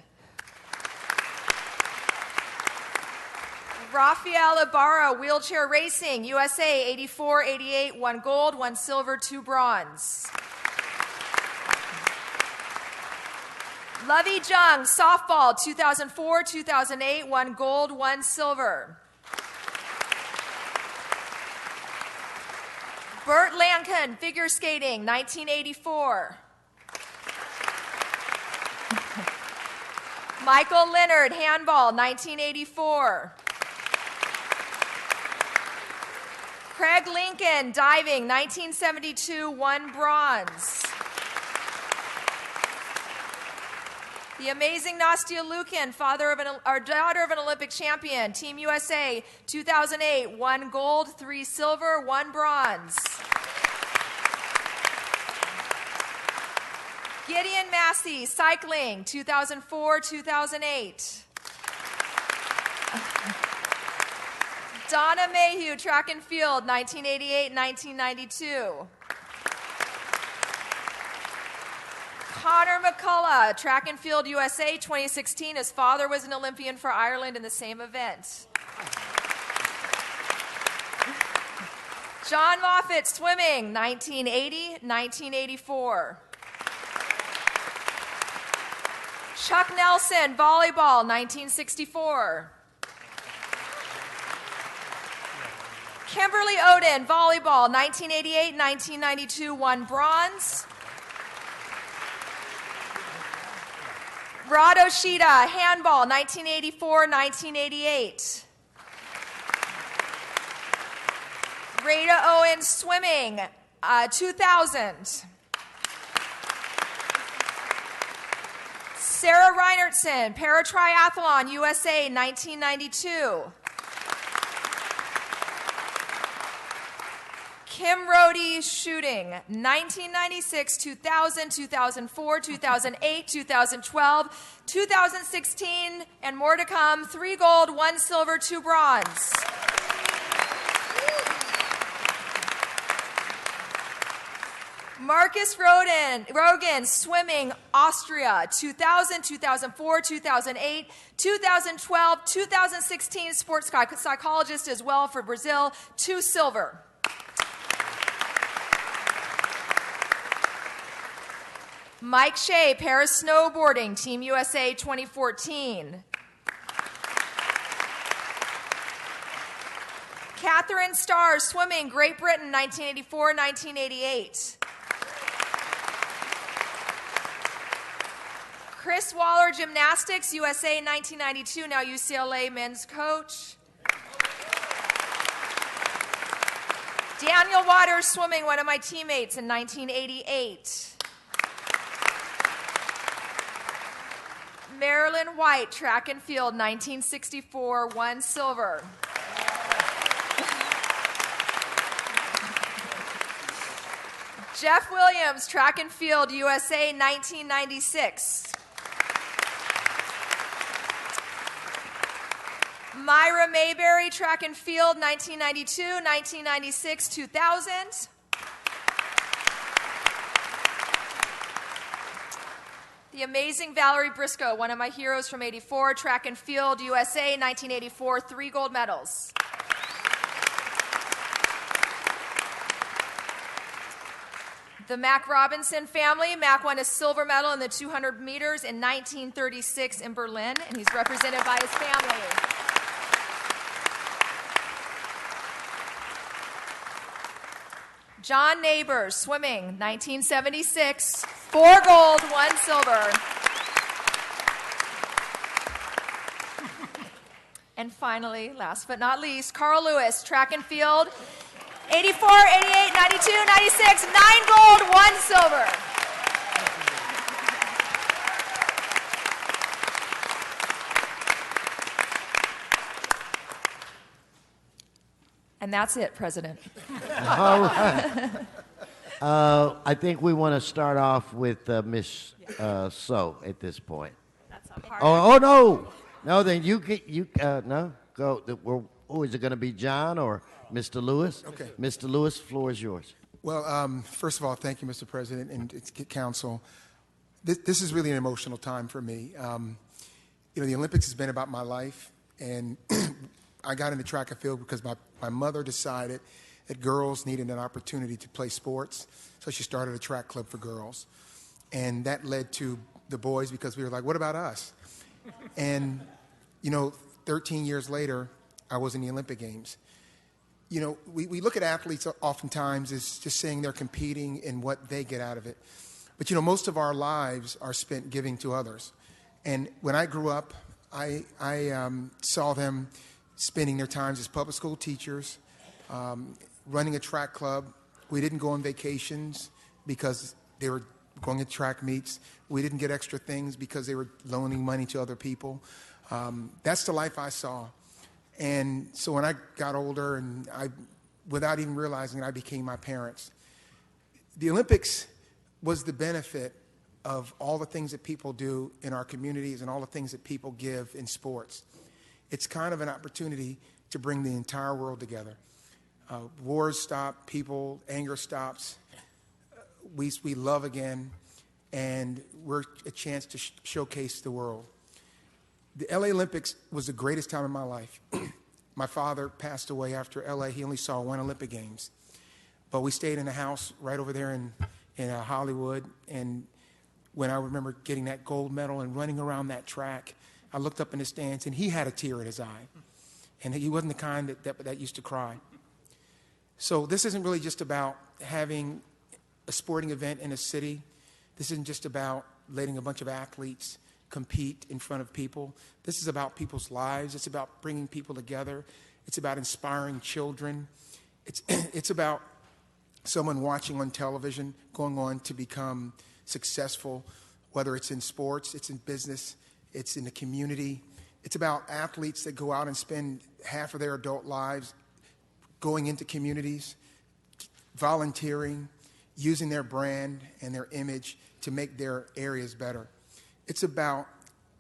Rafael Ibarra, wheelchair racing, USA, 84, 88, won gold, won silver, 2 bronze. Lovey Jung, softball, 2004-2008, won gold, won silver. Burt Lankin, figure skating, 1984. Michael Leonard, handball, 1984. Craig Lincoln, diving, 1972, won bronze. The amazing Nastia Lukin, daughter of an Olympic champion, Team USA, 2008, 1 gold, 3 silver, 1 bronze. Gideon Massey, cycling, 2004-2008. Donna Mayhew, track and field, 1988-1992. Connor McCullough, track and field USA, 2016. His father was an Olympian for Ireland in the same event. John Moffitt, swimming, 1980-1984. Chuck Nelson, volleyball, 1964. Kimberly Oden, volleyball, 1988-1992, won bronze. Rod Oshida, handball, 1984-1988. Rada Owens, swimming, 2000. Sarah Reinertson, para-triathlon, USA, 1992. Kim Rohde, shooting, 1996, 2000, 2004, 2008, 2012, 2016, and more to come. 3 gold, 1 silver, 2 bronze. Marcus Rogan, swimming, Austria, 2000, 2004, 2008, 2012, 2016, sports psychologist as well for Brazil, 2 silver. Mike Shea, Paris snowboarding, Team USA 2014. Catherine Starr, swimming, Great Britain, 1984-1988. Chris Waller, gymnastics, USA 1992, now UCLA men's coach. Daniel Waters, swimming, one of my teammates in 1988. Marilyn White, track and field, 1964, 1 silver. Jeff Williams, track and field, USA, 1996. Myra Mayberry, track and field, 1992, 1996, 2000. The amazing Valerie Briscoe, one of my heroes from 84, track and field, USA, 1984, 3 gold medals. The Mac Robinson family. Mac won a silver medal in the 200 meters in 1936 in Berlin, and he's represented by his family. John Neighbors, swimming, 1976, 4 gold, 1 silver. And finally, last but not least, Carl Lewis, track and field, 84, 88, 92, 96, 9 gold, 1 silver. And that's it, President. All right. I think we want to start off with Miss So at this point. That's a hard Oh no, no. Then you no go. Oh, is it going to be John or Mr. Lewis? Okay. Mr. Lewis, floor is yours. Well, first of all, thank you, Mr. President and Council. This is really an emotional time for me. The Olympics has been about my life, and I got into track and field because my mother decided that girls needed an opportunity to play sports, so she started a track club for girls. And that led to the boys because we were like, what about us? And, 13 years later, I was in the Olympic Games. We look at athletes oftentimes as just saying they're competing and what they get out of it. But, most of our lives are spent giving to others. And when I grew up, I saw them spending their times as public school teachers, running a track club. We didn't go on vacations because they were going to track meets. We didn't get extra things because they were loaning money to other people. That's the life I saw. And so when I got older and without even realizing it, I became my parents. The Olympics was the benefit of all the things that people do in our communities and all the things that people give in sports. It's kind of an opportunity to bring the entire world together. Wars stop, anger stops. We love again, and we're a chance to showcase the world. The LA Olympics was the greatest time of my life. My father passed away after LA. He only saw 1 Olympic Games. But we stayed in a house right over there in Hollywood, and when I remember getting that gold medal and running around that track, I looked up in the stands, and he had a tear in his eye. And he wasn't the kind that used to cry. So this isn't really just about having a sporting event in a city. This isn't just about letting a bunch of athletes compete in front of people. This is about people's lives. It's about bringing people together. It's about inspiring children. It's about someone watching on television going on to become successful, whether it's in sports, it's in business, it's in the community. It's about athletes that go out and spend half of their adult lives going into communities, volunteering, using their brand and their image to make their areas better. It's about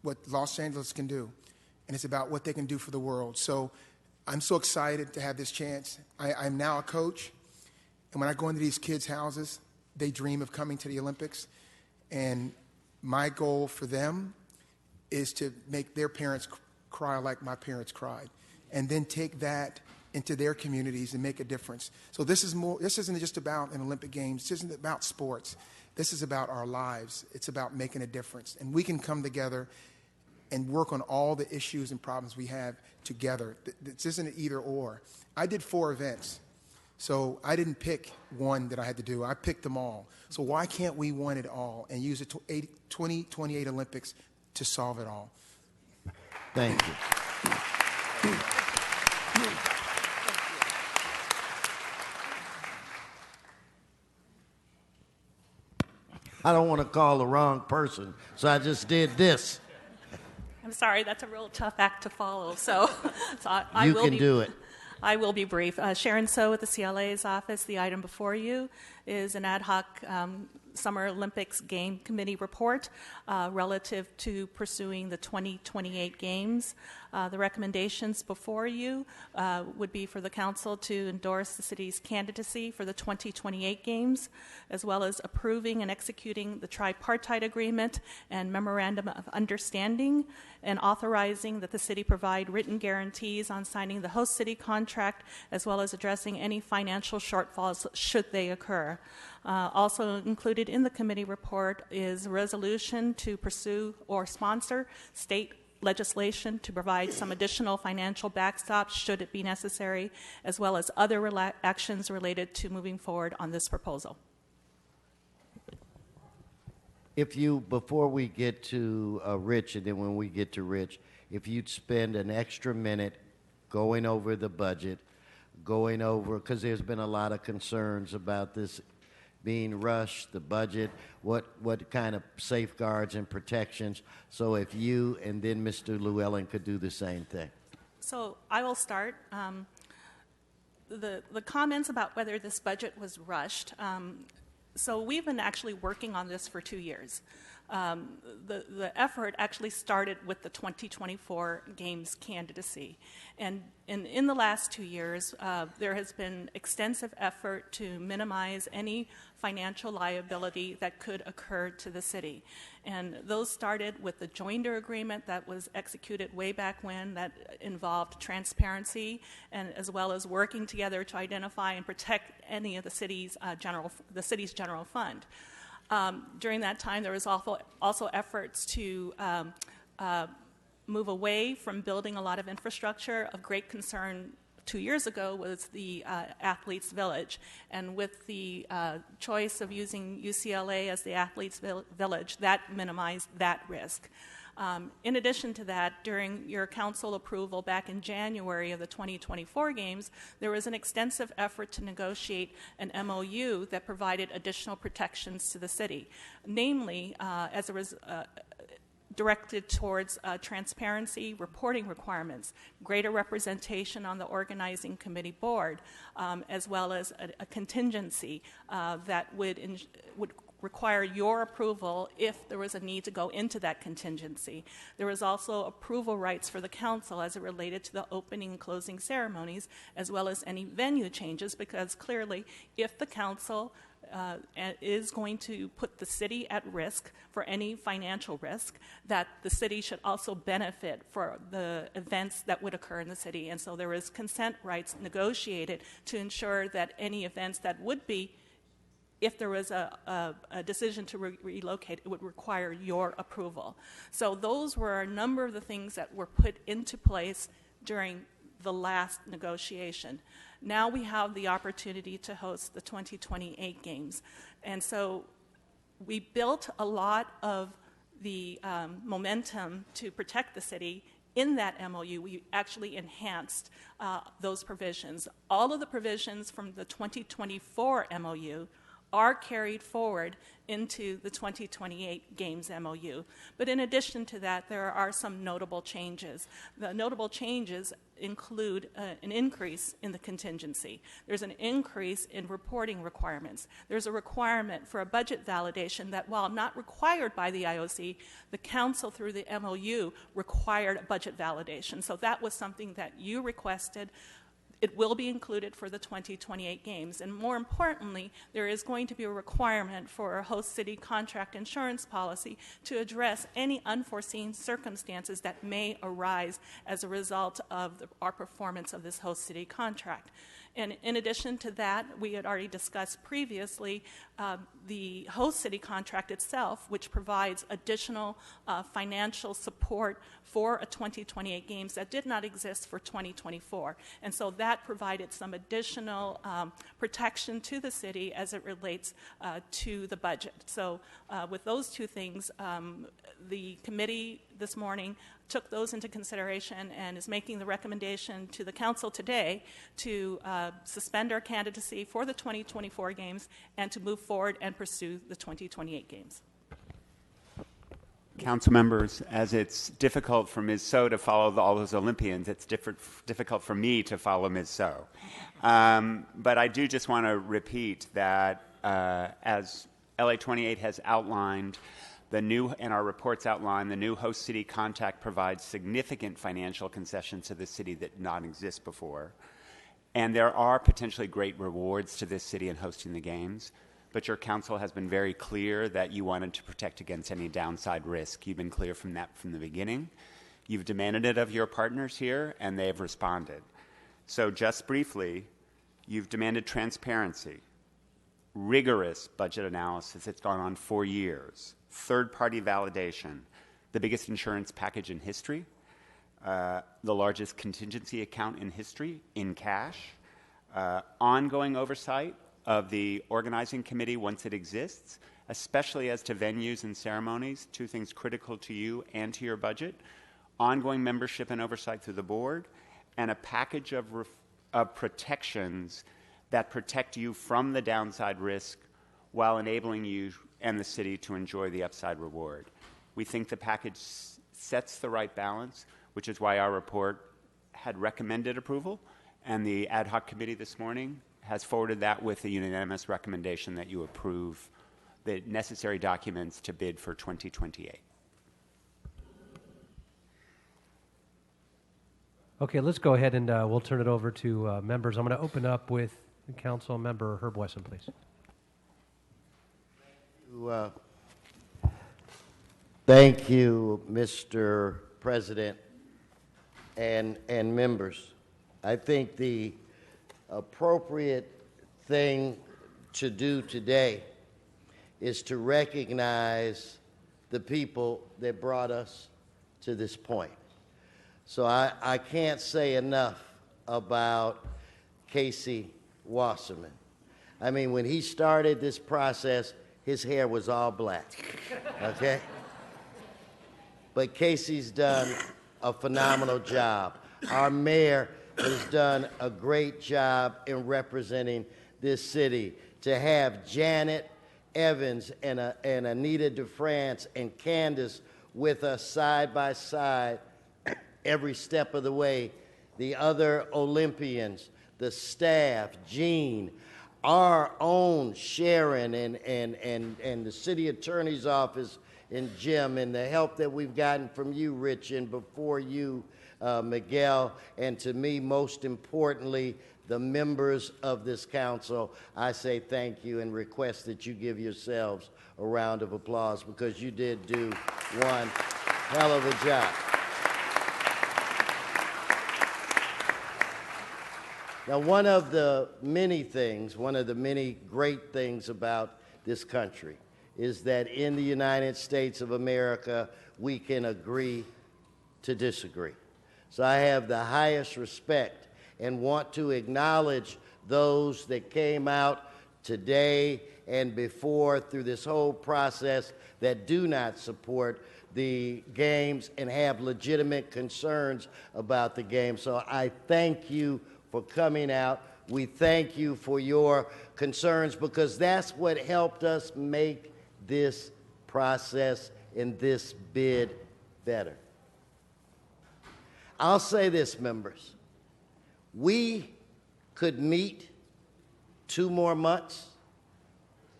what Los Angeles can do, and it's about what they can do for the world. So I'm so excited to have this chance. I'm now a coach, and when I go into these kids' houses, they dream of coming to the Olympics, and my goal for them is to make their parents cry like my parents cried, and then take that into their communities and make a difference. So this isn't just about an Olympic Games. This isn't about sports. This is about our lives. It's about making a difference. And we can come together and work on all the issues and problems we have together. This isn't an either or. I did 4 events. So I didn't pick one that I had to do. I picked them all. So why can't we want it all and use the 2028 Olympics to solve it all? Thank you. I don't want to call the wrong person, so I just did this. I'm sorry, that's a real tough act to follow. So I You will can be, do it. I will be brief. Sharon So with the CLA's office. The item before you is an ad hoc Summer Olympics Game Committee report relative to pursuing the 2028 Games. The recommendations before you would be for the council to endorse the city's candidacy for the 2028 Games, as well as approving and executing the tripartite agreement and memorandum of understanding, and authorizing that the city provide written guarantees on signing the host city contract, as well as addressing any financial shortfalls should they occur. Also included in the committee report is a resolution to pursue or sponsor state legislation to provide some additional financial backstops should it be necessary, as well as other actions related to moving forward on this proposal. If you, before we get to Rich, and then when we get to Rich, if you'd spend an extra minute going over the budget, going over, because there's been a lot of concerns about this being rushed, the budget, what kind of safeguards and protections. So if you and then Mr. Llewellyn could do the same thing. So I will start. The comments about whether this budget was rushed. So we've been actually working on this for 2 years. The effort actually started with the 2024 Games candidacy. And in the last 2 years, there has been extensive effort to minimize any financial liability that could occur to the city. And those started with the joinder agreement that was executed way back when, that involved transparency, and as well as working together to identify and protect any of the city's general fund. During that time, there was also efforts to move away from building a lot of infrastructure. Of great concern 2 years ago was the Athletes Village. And with the choice of using UCLA as the Athletes Village, that minimized that risk. In addition to that, during your council approval back in January of the 2024 Games, there was an extensive effort to negotiate an MOU that provided additional protections to the city, namely directed towards transparency, reporting requirements, greater representation on the organizing committee board, as well as a contingency that would require your approval if there was a need to go into that contingency. There was also approval rights for the council as it related to the opening and closing ceremonies, as well as any venue changes, because clearly if the council is going to put the city at risk for any financial risk, that the city should also benefit for the events that would occur in the city. And so there is consent rights negotiated to ensure that any events that would be, if there was a decision to relocate, it would require your approval. So those were a number of the things that were put into place during the last negotiation. Now we have the opportunity to host the 2028 Games. And so we built a lot of the momentum to protect the city. In that MOU, we actually enhanced those provisions. All of the provisions from the 2024 MOU are carried forward into the 2028 Games MOU. But in addition to that, there are some notable changes. The notable changes include an increase in the contingency. There's an increase in reporting requirements. There's a requirement for a budget validation that, while not required by the IOC, the council through the MOU required a budget validation. So that was something that you requested. It will be included for the 2028 Games. And more importantly, there is going to be a requirement for a host city contract insurance policy to address any unforeseen circumstances that may arise as a result of our performance of this host city contract. And in addition to that, we had already discussed previously the host city contract itself, which provides additional financial support for a 2028 Games that did not exist for 2024. And so that provided some additional protection to the city as it relates to the budget. So with those two things, the committee this morning took those into consideration and is making the recommendation to the council today to suspend our candidacy for the 2024 Games and to move forward and pursue the 2028 Games. Council members, as it's difficult for Ms. So to follow all those Olympians, it's difficult for me to follow Ms. So. But I do just want to repeat that as LA 28 has outlined the new, and our reports outline, the new host city contract provides significant financial concessions to the city that did not exist before. And there are potentially great rewards to this city in hosting the games, but your council has been very clear that you wanted to protect against any downside risk. You've been clear from that from the beginning. You've demanded it of your partners here, and they have responded. So just briefly, you've demanded transparency, rigorous budget analysis that's gone on for years, third-party validation, the biggest insurance package in history, the largest contingency account in history in cash, ongoing oversight of the organizing committee once it exists, especially as to venues and ceremonies, two things critical to you and to your budget, ongoing membership and oversight through the board, and a package of protections that protect you from the downside risk while enabling you and the city to enjoy the upside reward. We think the package sets the right balance, which is why our report had recommended approval, and the ad hoc committee this morning has forwarded that with a unanimous recommendation that you approve the necessary documents to bid for 2028. Okay, let's go ahead and we'll turn it over to members. I'm going to open up with Council Member Herb Wesson, please. Thank you, Mr. President and members. I think the appropriate thing to do today is to recognize the people that brought us to this point. So I can't say enough about Casey Wasserman. I mean, when he started this process, his hair was all black, okay? But Casey's done a phenomenal job. Our mayor has done a great job in representing this city. To have Janet Evans and Anita DeFrance and Candace with us side by side every step of the way, the other Olympians, the staff, Jean, our own Sharon and the city attorney's office and Jim, and the help that we've gotten from you, Rich, and before you, Miguel, and to me, most importantly, the members of this council, I say thank you and request that you give yourselves a round of applause because you did do one hell of a job. Now, one of the many great things about this country is that in the United States of America, we can agree to disagree. So I have the highest respect and want to acknowledge those that came out today and before through this whole process that do not support the games and have legitimate concerns about the game. So I thank you for coming out. We thank you for your concerns because that's what helped us make this process and this bid better. I'll say this, members. We could meet 2 more months,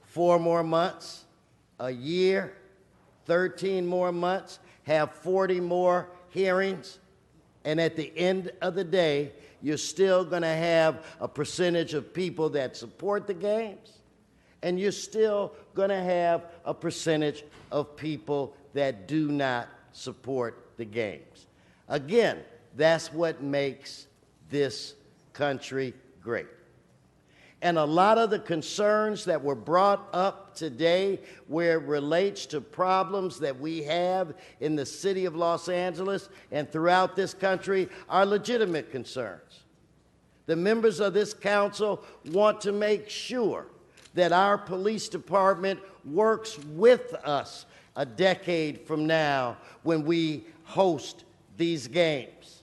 4 more months, a year, 13 more months, have 40 more hearings, and at the end of the day, you're still going to have a percentage of people that support the games, and you're still going to have a percentage of people that do not support the games. Again, that's what makes this country great. And a lot of the concerns that were brought up today where it relates to problems that we have in the city of Los Angeles and throughout this country are legitimate concerns. The members of this council want to make sure that our police department works with us a decade from now when we host these games.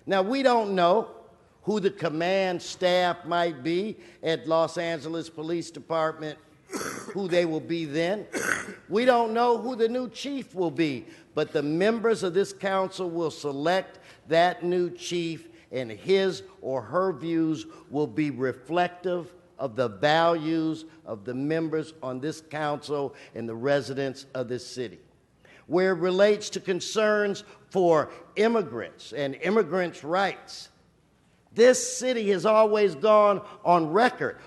Now, we don't know who the command staff might be at Los Angeles Police Department, who they will be then. We don't know who the new chief will be, but the members of this council will select that new chief, and his or her views will be reflective of the values of the members on this council and the residents of this city. Where it relates to concerns for immigrants and immigrants' rights, this city has already gone on record,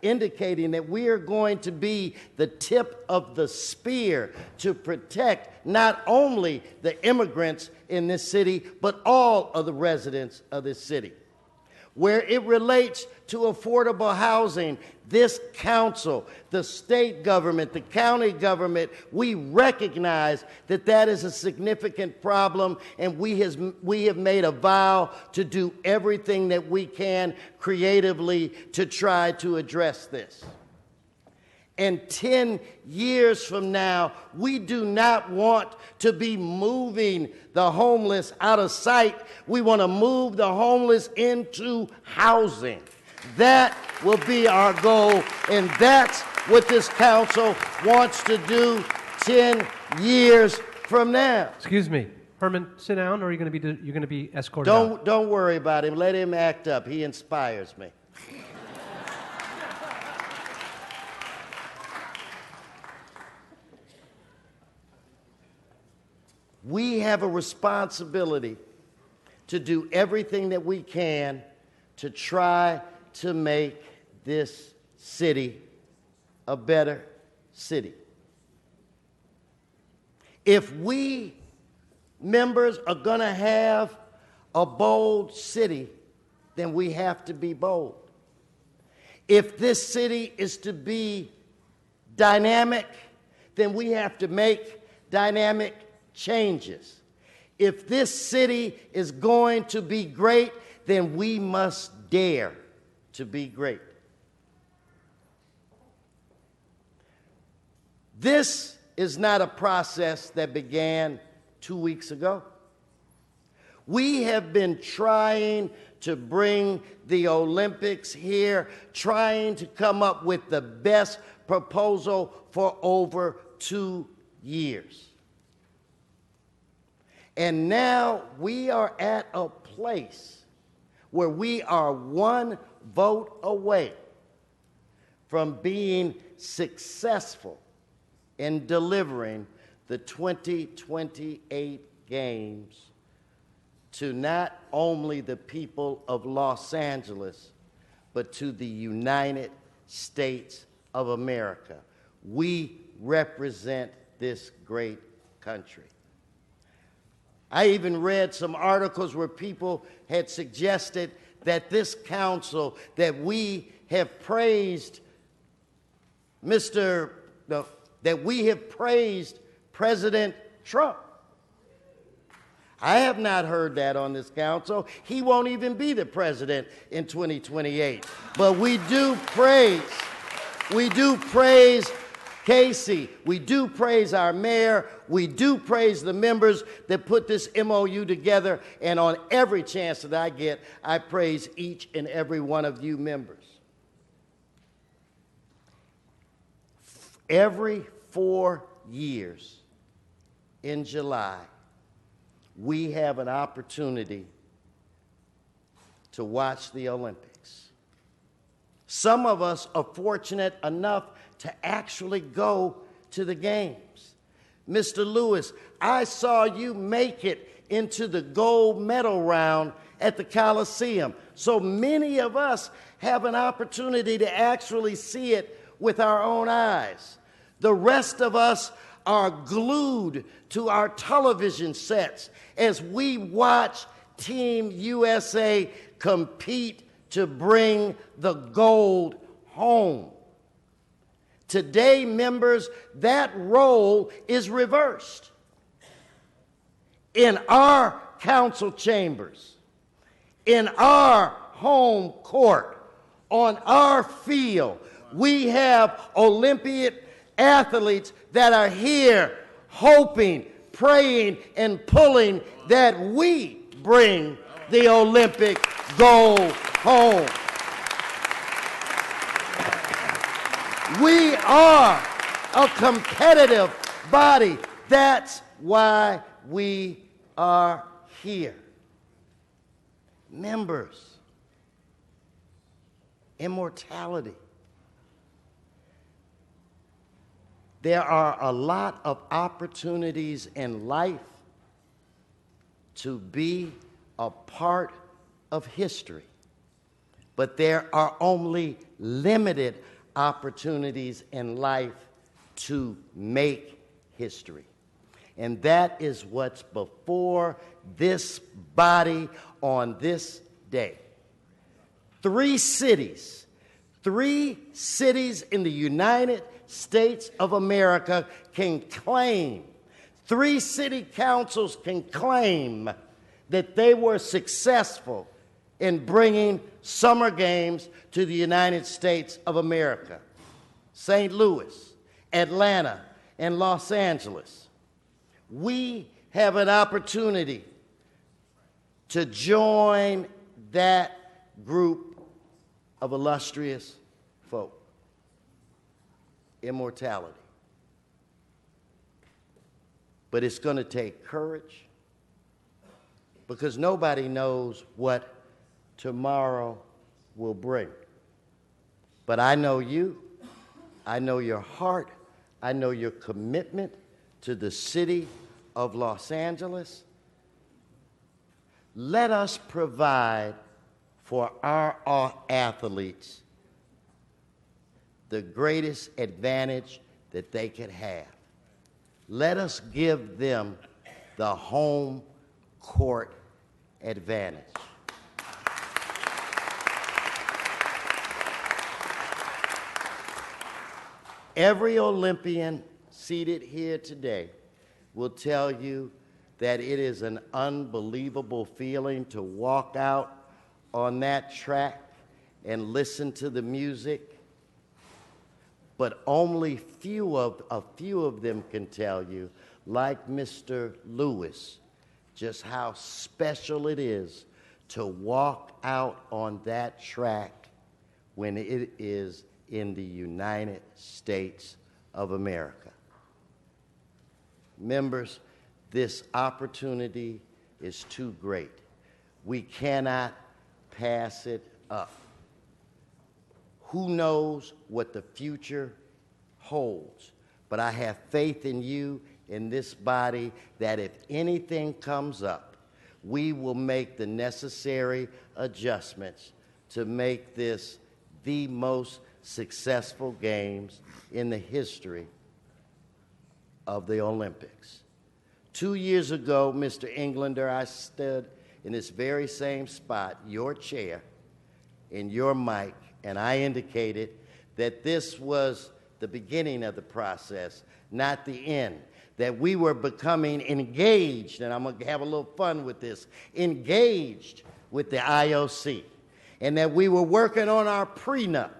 indicating that we are going to be the tip of the spear to protect not only the immigrants in this city, but all of the residents of this city. Where it relates to affordable housing, this council, the state government, the county government, we recognize that that is a significant problem, and we have made a vow to do everything that we can creatively to try to address this. And 10 years from now, we do not want to be moving the homeless out of sight. We want to move the homeless into housing. That will be our goal, and that's what this council wants to do 10 years from now. Excuse me. Herman, sit down, or are you going to be escorted out? Don't worry about him. Let him act up. He inspires me. We have a responsibility to do everything that we can to try to make this city a better city. If we members are going to have a bold city, then we have to be bold. If this city is to be dynamic, then we have to make dynamic changes. If this city is going to be great, then we must dare to be great. This is not a process that began 2 weeks ago. We have been trying to bring the Olympics here, trying to come up with the best proposal for over 2 years. And now we are at a place where we are one vote away from being successful in delivering the 2028 games to not only the people of Los Angeles, but to the United States of America. We represent this great country. I even read some articles where people had suggested that this council, that we have praised that we have praised President Trump. I have not heard that on this council. He won't even be the president in 2028. But we do praise Casey, we do praise our mayor, we do praise the members that put this MOU together, and on every chance that I get, I praise each and every one of you members. Every 4 years in July, we have an opportunity to watch the Olympics. Some of us are fortunate enough to actually go to the games. Mr. Lewis, I saw you make it into the gold medal round at the Coliseum. So many of us have an opportunity to actually see it with our own eyes. The rest of us are glued to our television sets as we watch Team USA compete to bring the gold home. Today, members, that role is reversed. In our council chambers, in our home court, on our field, we have Olympic athletes that are here hoping, praying, and pulling that we bring the Olympic gold home. We are a competitive body. That's why we are here. Members, immortality. There are a lot of opportunities in life to be a part of history, but there are only limited opportunities in life to make history. And that is what's before this body on this day. Three cities in the United States of America can claim, 3 city councils can claim that they were successful in bringing summer games to the United States of America: St. Louis, Atlanta, and Los Angeles. We have an opportunity to join that group of illustrious folk. Immortality. But it's going to take courage, because nobody knows what tomorrow will bring. But I know you, I know your heart, I know your commitment to the city of Los Angeles. Let us provide for our athletes the greatest advantage that they could have. Let us give them the home court advantage. Every Olympian seated here today will tell you that it is an unbelievable feeling to walk out on that track and listen to the music. But only a few of them can tell you, like Mr. Lewis, just how special it is to walk out on that track when it is in the United States of America. Members, this opportunity is too great. We cannot pass it up. Who knows what the future holds? But I have faith in you, in this body, that if anything comes up, we will make the necessary adjustments to make this the most successful games in the history of the Olympics. 2 years ago, Mr. Englander, I stood in this very same spot, your chair, in your mic, and I indicated that this was the beginning of the process, not the end, that we were becoming engaged, and I'm going to have a little fun with this, engaged with the IOC, and that we were working on our prenup.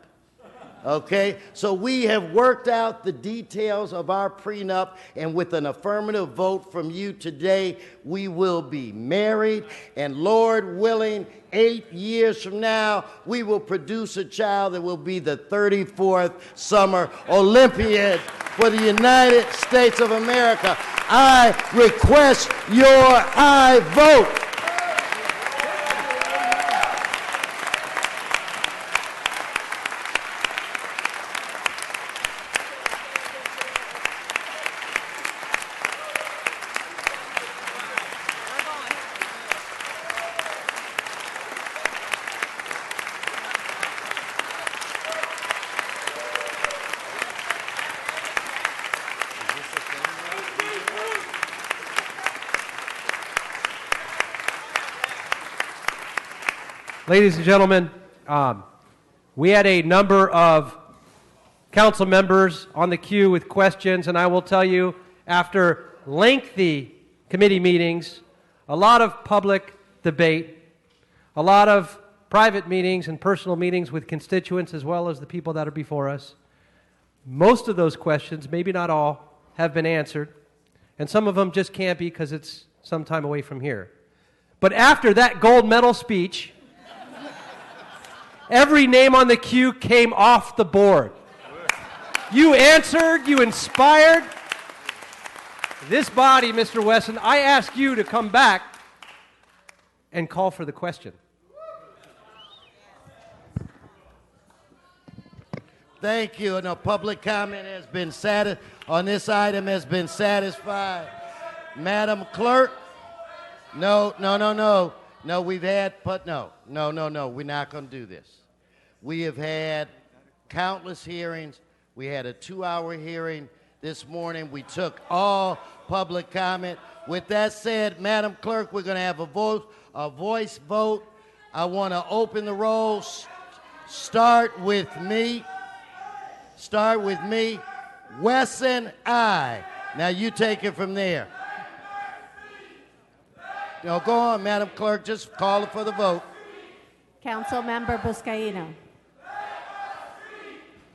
Okay, so we have worked out the details of our prenup, and with an affirmative vote from you today, we will be married, and Lord willing, 8 years from now, we will produce a child that will be the 34th Summer Olympiad for the United States of America. I request your aye vote. Ladies and gentlemen, we had a number of council members on the queue with questions, and I will tell you, after lengthy committee meetings, a lot of public debate, a lot of private meetings and personal meetings with constituents as well as the people that are before us, most of those questions, maybe not all, have been answered, and some of them just can't be because it's some time away from here. But after that gold medal speech, every name on the queue came off the board. You answered, you inspired. This body, Mr. Wesson, I ask you to come back and call for the question. Thank you. No public comment has been on this item has been satisfied. Madam Clerk? No, we've had, no, we're not going to do this. We have had countless hearings. We had a 2-hour hearing this morning. We took all public comment. With that said, Madam Clerk, we're going to have a voice vote. I want to open the rolls. Start with me. Wesson, aye. Now you take it from there. No, go on, Madam Clerk. Just call it for the vote. Councilmember Buscaino.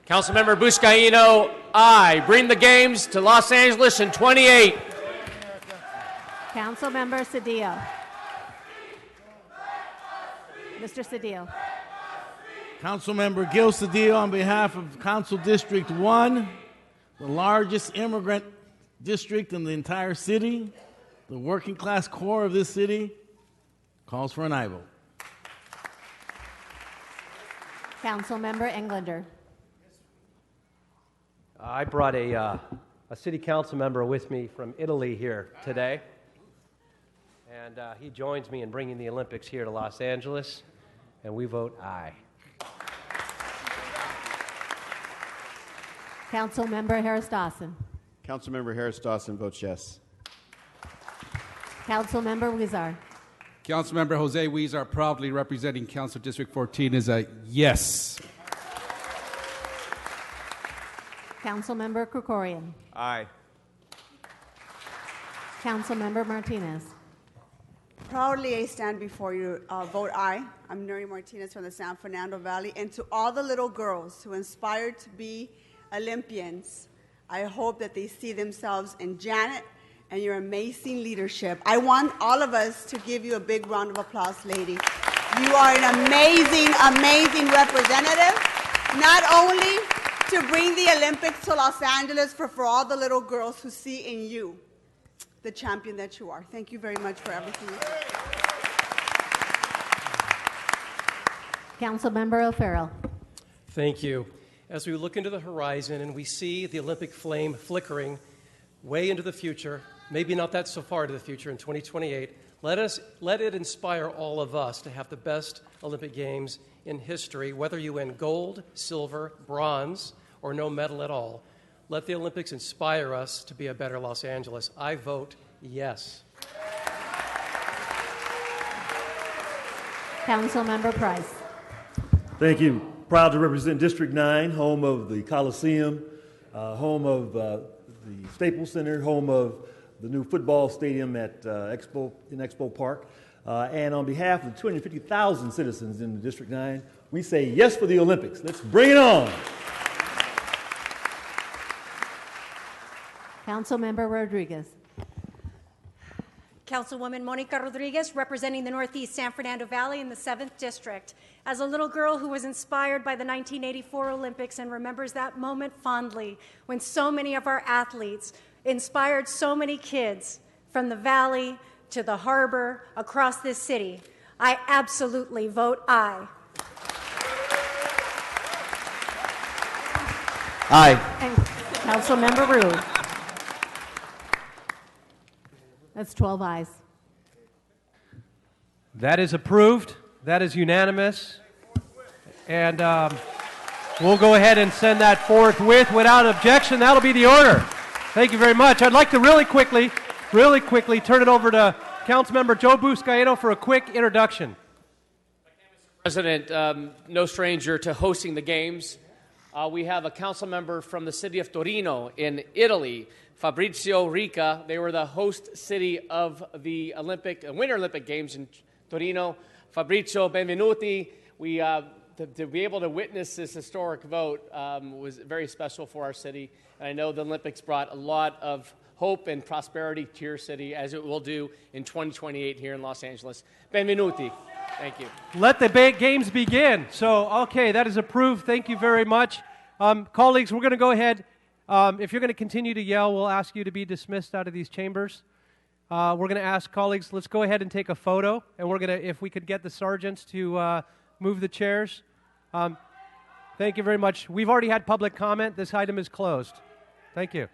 Councilmember Buscaino, aye. Bring the games to Los Angeles in 28. Councilmember Cedillo. Mr. Cedillo. Councilmember Gil Cedillo, on behalf of Council District 1, the largest immigrant district in the entire city, the working class core of this city, calls for an aye vote. Councilmember Englander. I brought a city council member with me from Italy here today, and he joins me in bringing the Olympics here to Los Angeles, and we vote aye. Councilmember Harris Dawson. Councilmember Harris Dawson votes yes. Councilmember Huizar. Councilmember Jose Huizar, proudly representing Council District 14, is a yes. Councilmember Krikorian. Aye. Councilmember Martinez. Proudly, I stand before you, vote aye. I'm Nuri Martinez from the San Fernando Valley. And to all the little girls who aspire to be Olympians, I hope that they see themselves in Janet and your amazing leadership. I want all of us to give you a big round of applause, lady. You are an amazing, amazing representative, not only to bring the Olympics to Los Angeles, but for all the little girls who see in you the champion that you are. Thank you very much for everything you do. Councilmember O'Farrell. Thank you. As we look into the horizon and we see the Olympic flame flickering way into the future, maybe not that so far into the future in 2028, let it inspire all of us to have the best Olympic Games in history, whether you win gold, silver, bronze, or no medal at all. Let the Olympics inspire us to be a better Los Angeles. I vote yes. Councilmember Price. Thank you. Proud to represent District 9, home of the Coliseum, home of the Staples Center, home of the new football stadium at Expo Park. And on behalf of the 250,000 citizens in District 9, we say yes for the Olympics. Let's bring it on. Councilmember Rodriguez. Councilwoman Monica Rodriguez, representing the Northeast San Fernando Valley in the 7th District. As a little girl who was inspired by the 1984 Olympics and remembers that moment fondly when so many of our athletes inspired so many kids from the valley to the harbor across this city, I absolutely vote aye. Aye. And Councilmember Rue. That's 12 ayes. That is approved. That is unanimous. And we'll go ahead and send that forthwith without objection. That'll be the order. Thank you very much. I'd like to really quickly turn it over to Councilmember Joe Buscaino for a quick introduction. President, no stranger to hosting the games. We have a council member from the city of Torino in Italy, Fabrizio Rica. They were the host city of the Winter Olympic Games in Torino. Fabrizio, benvenuti. To be able to witness this historic vote was very special for our city. And I know the Olympics brought a lot of hope and prosperity to your city, as it will do in 2028 here in Los Angeles. Benvenuti. Thank you. Let the games begin. So, okay, that is approved. Thank you very much. Colleagues, we're going to go ahead. If you're going to continue to yell, we'll ask you to be dismissed out of these chambers. We're going to ask colleagues, let's go ahead and take a photo. And we're going to, if we could get the sergeants to move the chairs. Thank you very much. We've already had public comment. This item is closed. Thank you.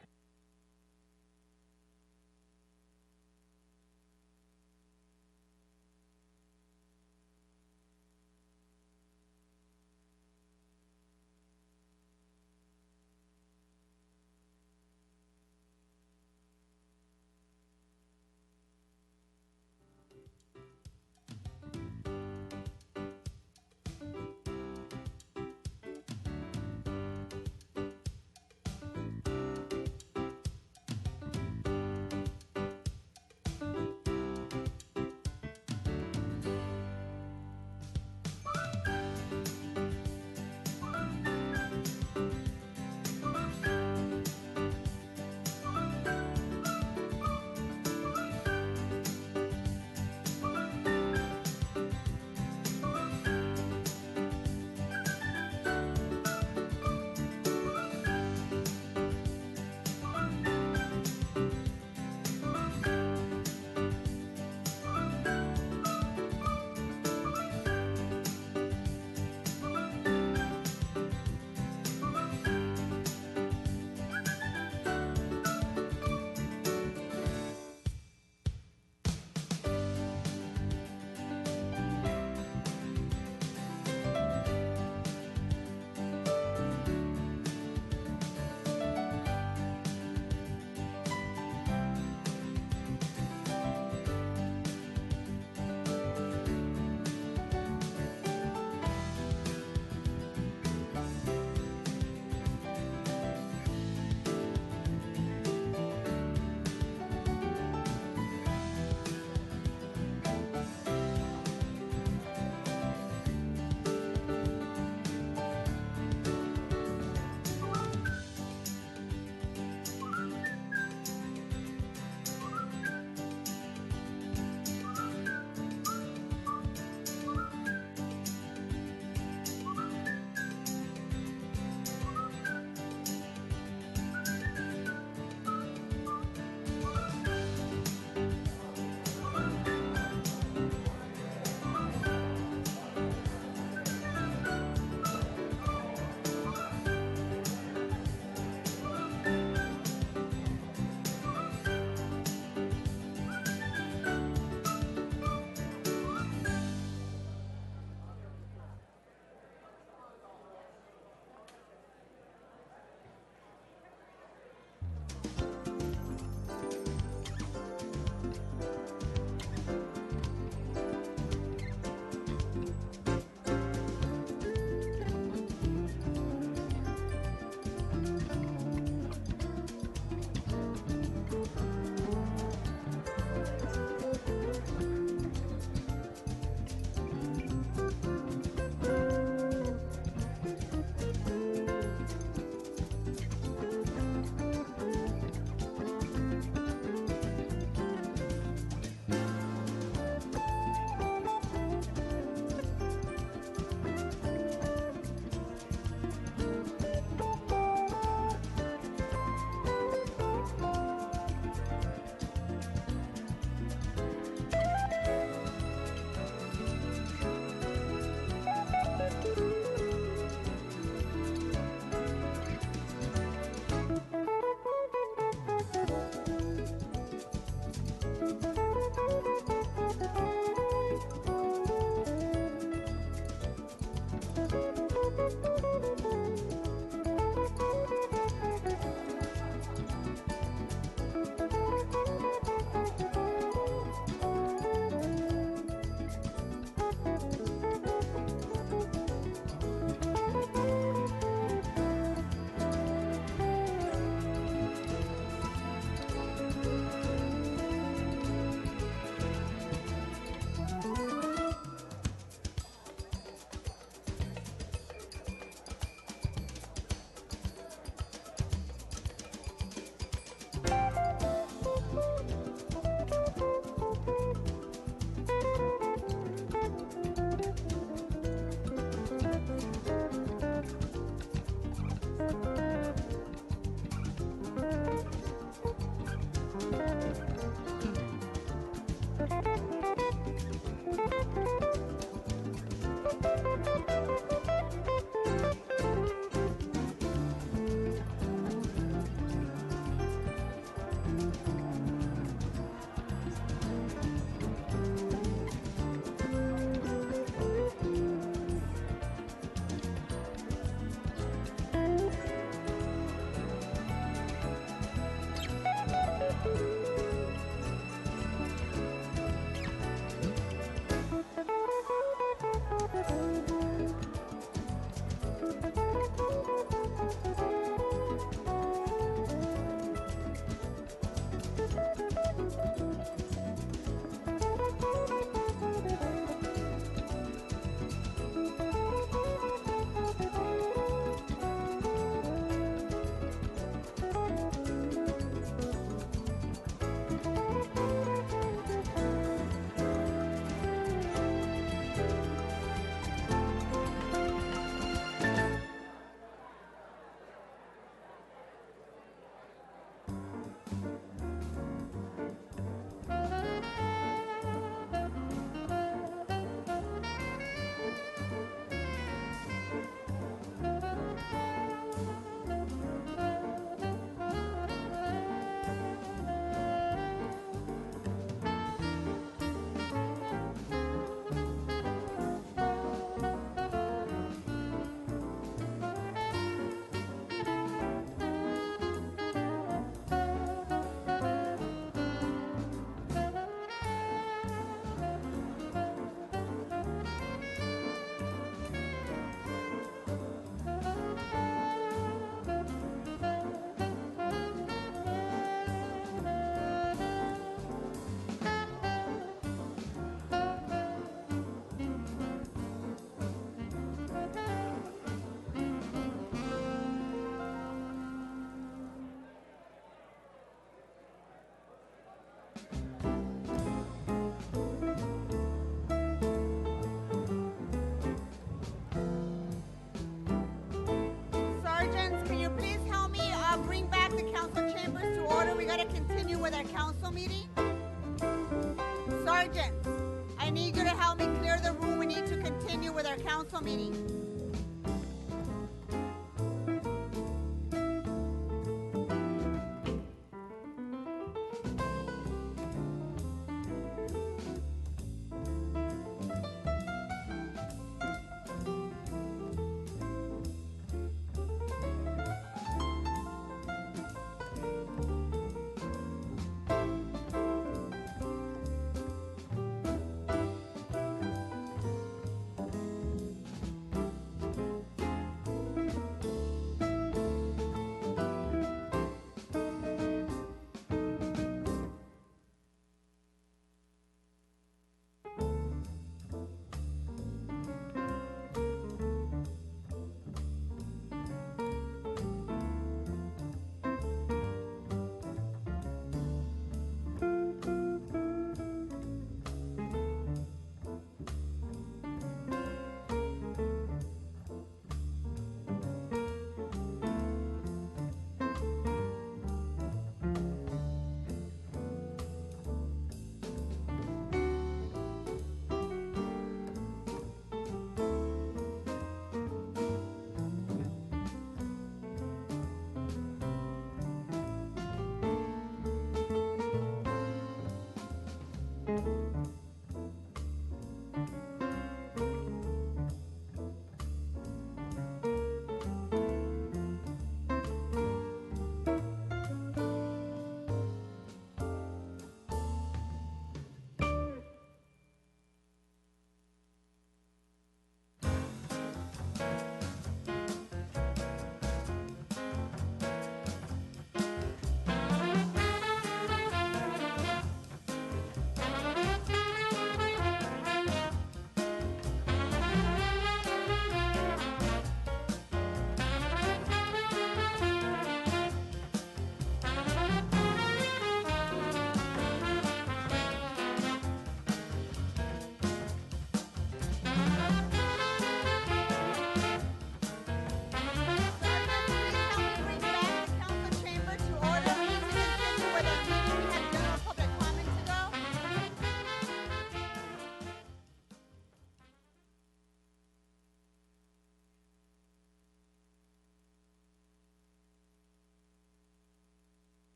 general meeting.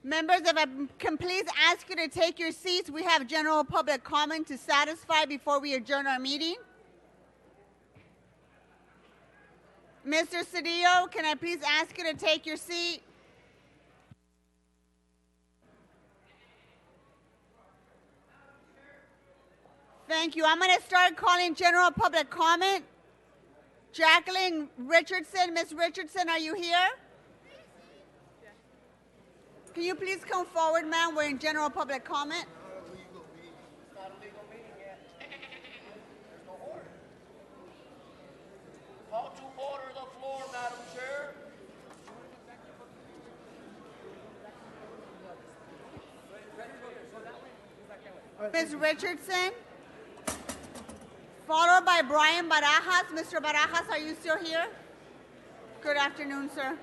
Members, if I can please ask you to take your seats. We have general public comment to satisfy before we adjourn our meeting. Mr. Cedillo, can I please ask you to take your seat? Thank you. I'm going to start calling general public comment. Jacqueline Richardson. Miss Richardson, are you here? Can you please come forward, ma'am? We're in general public comment. It's not a legal meeting yet. There's no order. Call to order the floor, Madam Chair. Ms. Richardson, followed by Brian Barajas. Mr. Barajas, are you still here? Good afternoon, sir.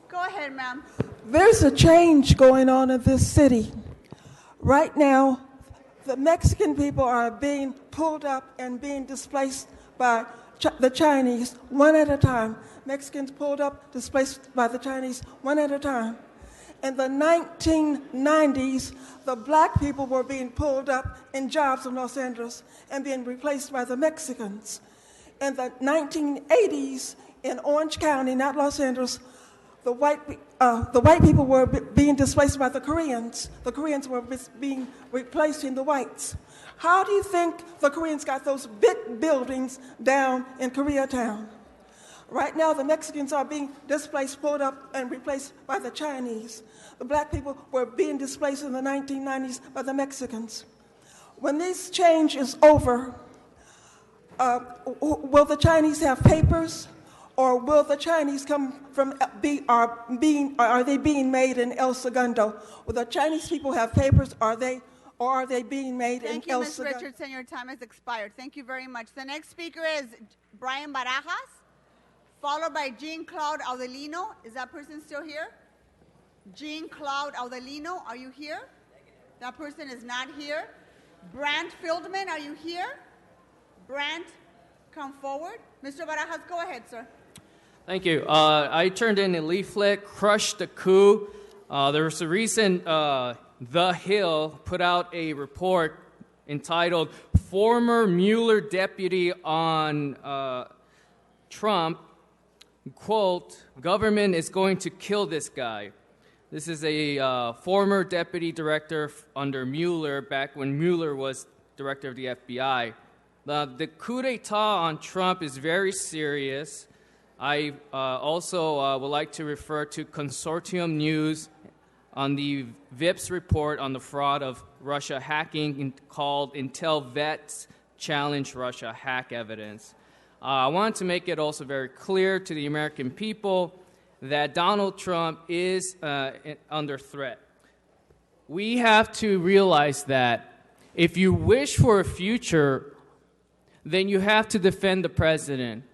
Go ahead, ma'am. There's a change going on in this city. Right now, the Mexican people are being pulled up and being displaced by the Chinese one at a time. Mexicans pulled up, displaced by the Chinese one at a time. In the 1990s, the black people were being pulled up in jobs in Los Angeles and being replaced by the Mexicans. In the 1980s, in Orange County, not Los Angeles, the white people were being displaced by the Koreans. The Koreans were being replacing the whites. How do you think the Koreans got those big buildings down in Koreatown? Right now, the Mexicans are being displaced, pulled up, and replaced by the Chinese. The black people were being displaced in the 1990s by the Mexicans. When this change is over, will the Chinese have papers? or will the Chinese come from are they being made in El Segundo? Will the Chinese people have papers? Are they being made in Thank you, El Ms. Segundo? Richardson. Your time has expired. Thank you very much. The next speaker is Brian Barajas, followed by Jean-Claude Audelino. Is that person still here? Jean-Claude Audelino, are you here? That person is not here. Brant Fieldman, are you here? Brant, come forward. Mr. Barajas, go ahead, sir. Thank you. I turned in a leaflet, Crush the Coup. There was a recent, The Hill put out a report entitled Former Mueller Deputy on Trump, quote, government is going to kill this guy. This is a former deputy director under Mueller back when Mueller was director of the FBI. The coup d'etat on Trump is very serious. I also would like to refer to Consortium News on the VIP's report on the fraud of Russia hacking called Intel Vets Challenge Russia Hack Evidence. I want to make it also very clear to the American people that Donald Trump is under threat. We have to realize that if you wish for a future, then you have to defend the president.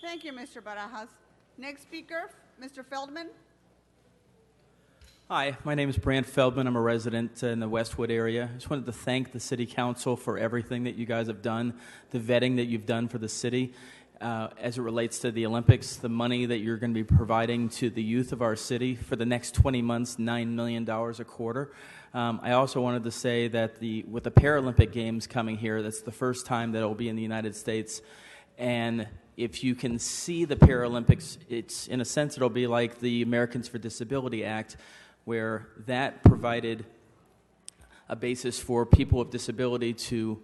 Thank you, Mr. Barajas. Next speaker, Mr. Feldman. Hi, my name is Brant Feldman. I'm a resident in the Westwood area. I just wanted to thank the City Council for everything that you guys have done, the vetting that you've done for the city. As it relates to the Olympics, the money that you're going to be providing to the youth of our city for the next 20 months, $9 million a quarter. I also wanted to say that with the Paralympic Games coming here, that's the first time that it will be in the United States. And if you can see the Paralympics, it's in a sense it'll be like the Americans for Disability Act, where that provided a basis for people with disability to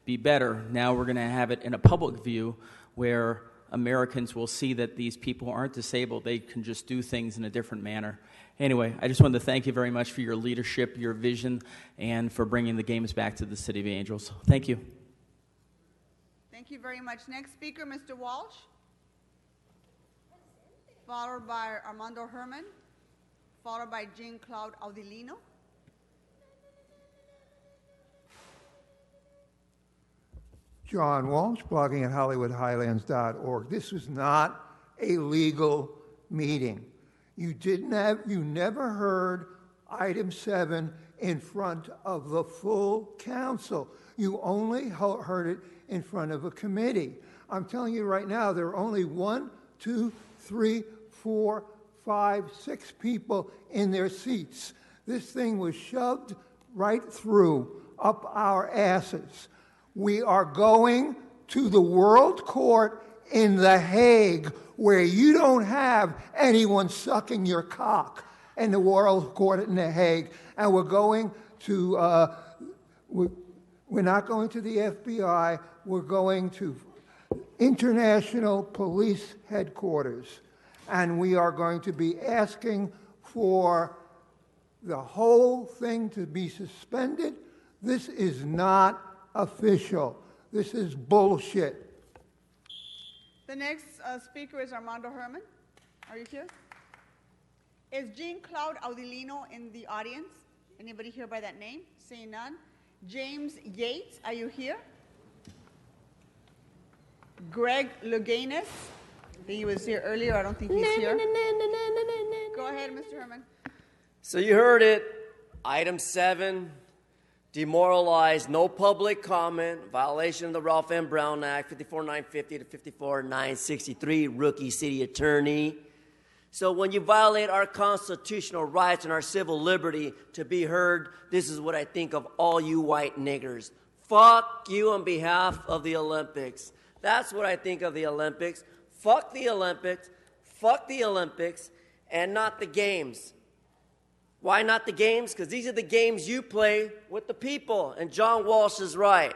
be better. Now we're going to have it in a public view where Americans will see that these people aren't disabled. They can just do things in a different manner. Anyway, I just wanted to thank you very much for your leadership, your vision, and for bringing the games back to the City of Angels. Thank you. Thank you very much. Next speaker, Mr. Walsh, followed by Armando Herman, followed by Jean-Claude Audelino. John Walsh, blogging at HollywoodHighlands.org. This was not a legal meeting. You never heard item 7 in front of the full council. You only heard it in front of a committee. I'm telling you right now, there are only 1, 2, 3, 4, 5, 6 people in their seats. This thing was shoved right through, up our asses. We are going to the World Court in The Hague, where you don't have anyone sucking your cock in the World Court in The Hague. And we're going to, we're not going to the FBI, we're going to International Police Headquarters. And we are going to be asking for the whole thing to be suspended. This is not official. This is bullshit. The next speaker is Armando Herman. Are you here? Is Jean-Claude Audelino in the audience? Anybody here by that name? Seeing none. James Yates, are you here? Greg Louganis. I think he was here earlier. I don't think he's here. Go ahead, Mr. Herman. So you heard it. Item 7, demoralized, no public comment, violation of the Ralph M. Brown Act, 54950 to 54963, rookie city attorney. So when you violate our constitutional rights and our civil liberty to be heard, this is what I think of all you white niggers. Fuck you on behalf of the Olympics. That's what I think of the Olympics. Fuck the Olympics, and not the games. Why not the games? Because these are the games you play with the people, and John Walsh is right.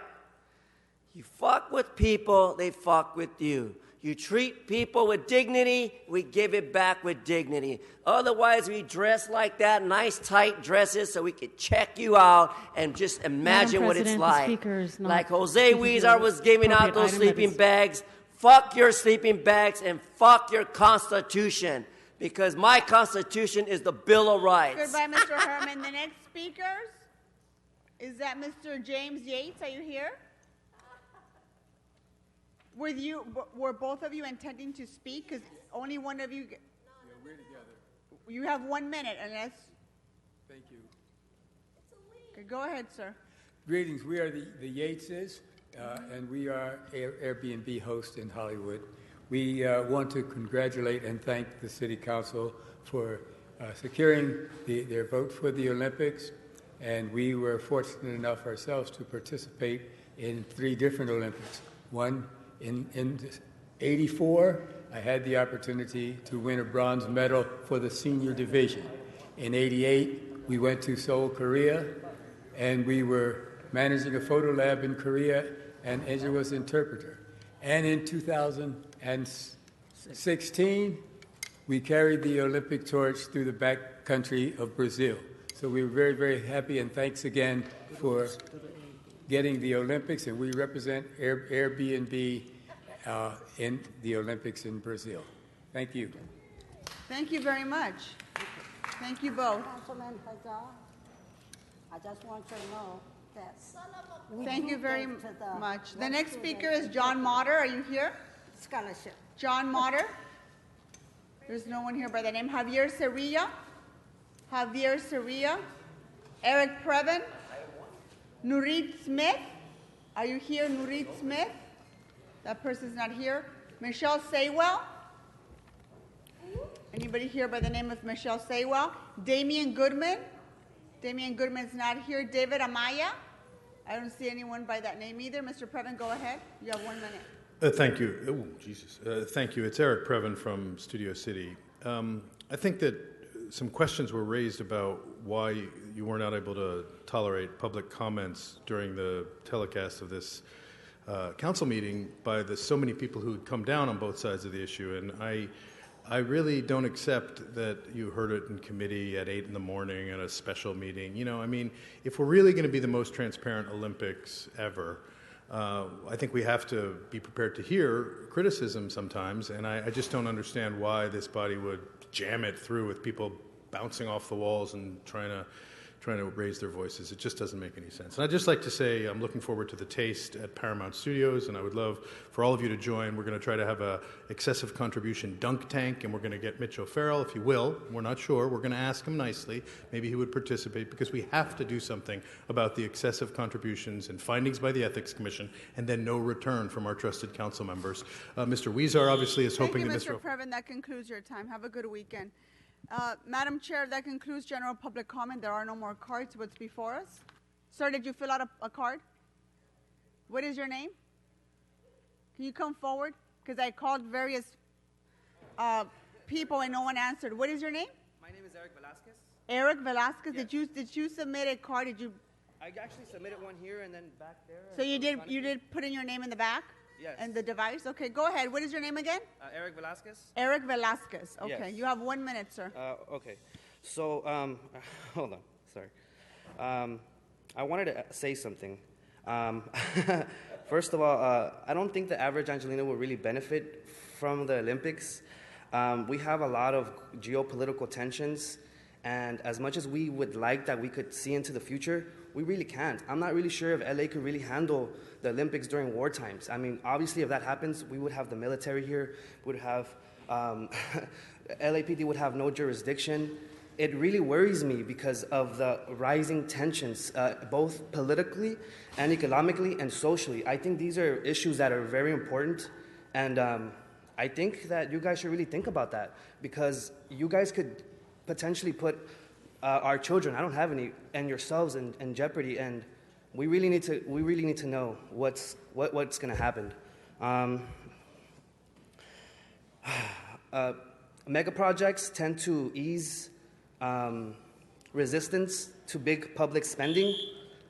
You fuck with people, they fuck with you. You treat people with dignity, we give it back with dignity. Otherwise, we dress like that, nice tight dresses, so we could check you out and just imagine what it's like. Like Jose Huizar was giving out those sleeping bags. Fuck your sleeping bags and fuck your Constitution, because my Constitution is the Bill of Rights. Goodbye, Mr. Herman. The next speakers, is that Mr. James Yates? Are you here? Were both of you intending to speak? Because only one of you. Yeah, we're together. You have 1 minute, unless. Thank you. Okay, go ahead, sir. Greetings. We are the Yateses, and we are Airbnb hosts in Hollywood. We want to congratulate and thank the City Council for securing their vote for the Olympics, and we were fortunate enough ourselves to participate in 3 different Olympics. One in 84, I had the opportunity to win a bronze medal for the senior division. In 88, we went to Seoul, Korea, and we were managing a photo lab in Korea, and Angela was interpreter. And in 2016, we carried the Olympic torch through the back country of Brazil. So we were very, very happy, and thanks again for getting the Olympics, and we represent Airbnb in the Olympics in Brazil. Thank you. Thank you very much. Thank you both. Councilman Haidar, I just want you to know that. Thank you very much. The next speaker is John Motter. Are you here? Scholarship. John Motter. There's no one here by the name. Javier Cerilla. Eric Previn. Nurit Smith. Are you here, Nurit Smith? That person's not here. Michelle Saywell. Anybody here by the name of Michelle Saywell? Damian Goodman. Damian Goodman's not here. David Amaya. I don't see anyone by that name either. Mr. Previn, go ahead. You have 1 minute. Thank you. Oh, Jesus. Thank you. It's Eric Previn from Studio City. I think that some questions were raised about why you were not able to tolerate public comments during the telecast of this council meeting by so many people who had come down on both sides of the issue. And I really don't accept that you heard it in committee at 8 in the morning at a special meeting. You know, I mean, if we're really going to be the most transparent Olympics ever, I think we have to be prepared to hear criticism sometimes, and I just don't understand why this body would jam it through with people bouncing off the walls and trying to raise their voices. It just doesn't make any sense. And I'd just like to say I'm looking forward to the taste at Paramount Studios, and I would love for all of you to join. We're going to try to have a excessive contribution dunk tank, and we're going to get Mitch O'Farrell, if he will. We're not sure. We're going to ask him nicely. Maybe he would participate, because we have to do something about the excessive contributions and findings by the Ethics Commission, and then no return from our trusted council members. Mr. Huizar obviously is hoping that Mr. Previn, that concludes your time. Have a good weekend. Madam Chair, that concludes general public comment. There are no more cards. What's before us? Sir, did you fill out a card? What is your name? Can you come forward? Because I called various people and no one answered. What is your name? My name is Eric Velasquez. Eric Velasquez. Yes. Did you submit a card? I actually submitted one here and then back there. So you did put in your name in the back? Yes. And the device? Okay, go ahead. What is your name again? Eric Velasquez. Eric Velasquez. Okay, Yes. You have 1 minute, sir. Okay. So, hold on. Sorry. I wanted to say something. First of all, I don't think the average Angelino will really benefit from the Olympics. We have a lot of geopolitical tensions, and as much as we would like that we could see into the future, we really can't. I'm not really sure if LA could really handle the Olympics during war times. I mean, obviously, if that happens, we would have the military here, would have LAPD would have no jurisdiction. It really worries me because of the rising tensions, both politically and economically and socially. I think these are issues that are very important, and I think that you guys should really think about that, because you guys could potentially put our children, I don't have any, and yourselves in jeopardy, and we really need to know what's going to happen. Mega projects tend to ease resistance to big public spending.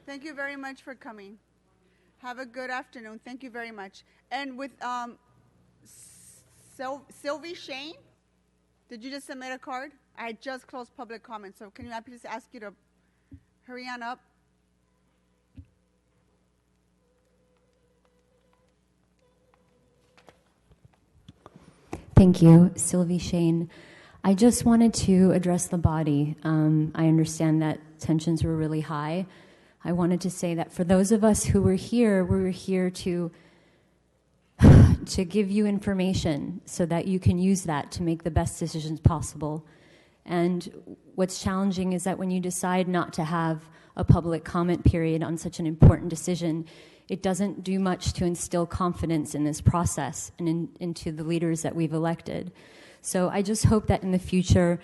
Thank you very much for coming. Have a good afternoon. Thank you very much. And with Sylvie Shane, did you just submit a card? I just closed public comment, so can I please ask you to hurry on up? Thank you, Sylvie Shane. I just wanted to address the body. I understand that tensions were really high. I wanted to say that for those of us who were here, we were here to give you information so that you can use that to make the best decisions possible. And what's challenging is that when you decide not to have a public comment period on such an important decision, it doesn't do much to instill confidence in this process and into the leaders that we've elected. So I just hope that in the future,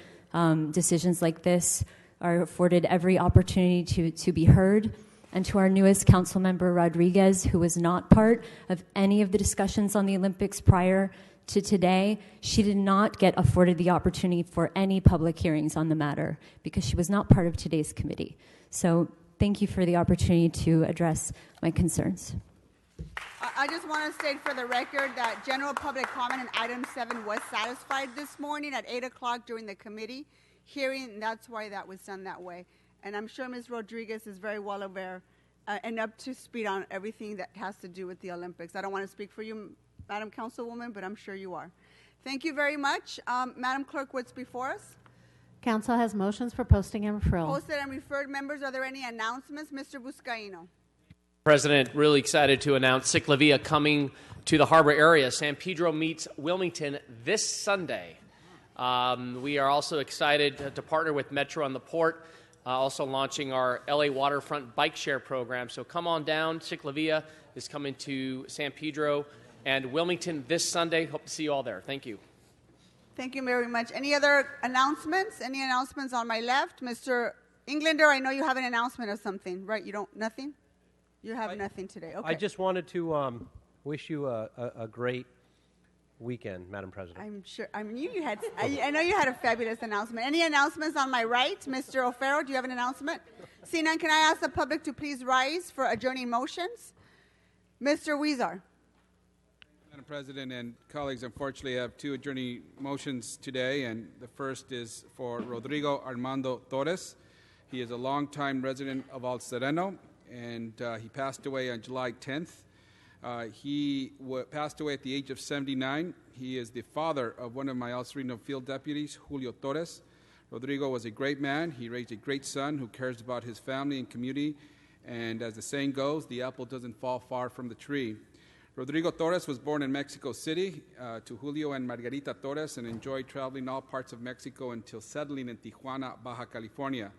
decisions like this are afforded every opportunity to be heard. And to our newest council member, Rodriguez, who was not part of any of the discussions on the Olympics prior to today, she did not get afforded the opportunity for any public hearings on the matter because she was not part of today's committee. So thank you for the opportunity to address my concerns. I just want to state for the record that general public comment on item 7 was satisfied this morning at 8 o'clock during the committee hearing, and that's why that was done that way. And I'm sure Ms. Rodriguez is very well aware and up to speed on everything that has to do with the Olympics. I don't want to speak for you, Madam Councilwoman, but I'm sure you are. Thank you very much. Madam Clerk, what's before us? Council has motions for posting and referral. Posted and referred members, are there any announcements? Mr. Buscaino. President, really excited to announce Ciclavia coming to the harbor area. San Pedro meets Wilmington this Sunday. We are also excited to partner with Metro on the Port, also launching our LA Waterfront Bike Share program. So come on down. Ciclavia is coming to San Pedro and Wilmington this Sunday. Hope to see you all there. Thank you. Thank you very much. Any other announcements? Any announcements on my left? Mr. Englander, I know you have an announcement or something, right? You don't, nothing? You have nothing today. Okay. I just wanted to wish you a great weekend, Madam President. I'm sure. I knew you had. I know you had a fabulous announcement. Any announcements on my right, Mr. O'Farrell? Do you have an announcement? Seeing none, can I ask the public to please rise for adjourning motions? Mr. Weezer. Madam President and colleagues, unfortunately, I have two adjourning motions today, and the first is for Rodrigo Armando Torres. He is a longtime resident of El Sereno, and he passed away on July 10th. He passed away at the age of 79. He is the father of one of my El Sereno field deputies, Julio Torres. Rodrigo was a great man. He raised a great son who cares about his family and community, and as the saying goes, the apple doesn't fall far from the tree. Rodrigo Torres was born in Mexico City to Julio and Margarita Torres and enjoyed traveling all parts of Mexico until settling in Tijuana, Baja California.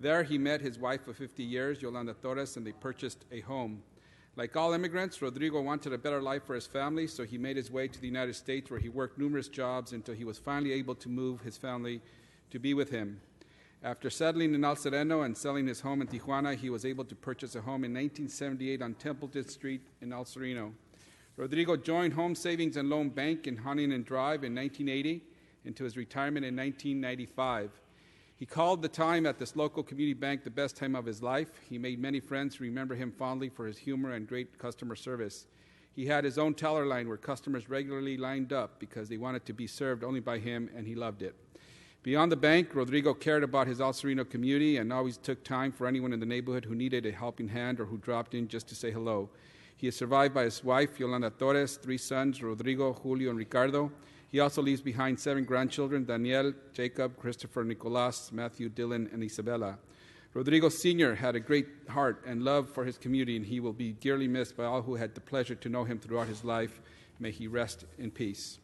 There he met his wife of 50 years, Yolanda Torres, and they purchased a home. Like all immigrants, Rodrigo wanted a better life for his family, so he made his way to the United States, where he worked numerous jobs until he was finally able to move his family to be with him. After settling in El Sereno and selling his home in Tijuana, he was able to purchase a home in 1978 on Templeton Street in El Sereno. Rodrigo joined Home Savings and Loan Bank in Huntington Drive in 1980 into his retirement in 1995. He called the time at this local community bank the best time of his life. He made many friends who remember him fondly for his humor and great customer service. He had his own teller line where customers regularly lined up because they wanted to be served only by him, and he loved it. Beyond the bank, Rodrigo cared about his El Sereno community and always took time for anyone in the neighborhood who needed a helping hand or who dropped in just to say hello. He is survived by his wife, Yolanda Torres, 3 sons, Rodrigo, Julio, and Ricardo. He also leaves behind 7 grandchildren, Daniel, Jacob, Christopher, Nicolas, Matthew, Dylan, and Isabella. Rodrigo Sr. had a great heart and love for his community, and he will be dearly missed by all who had the pleasure to know him throughout his life. May he rest in peace.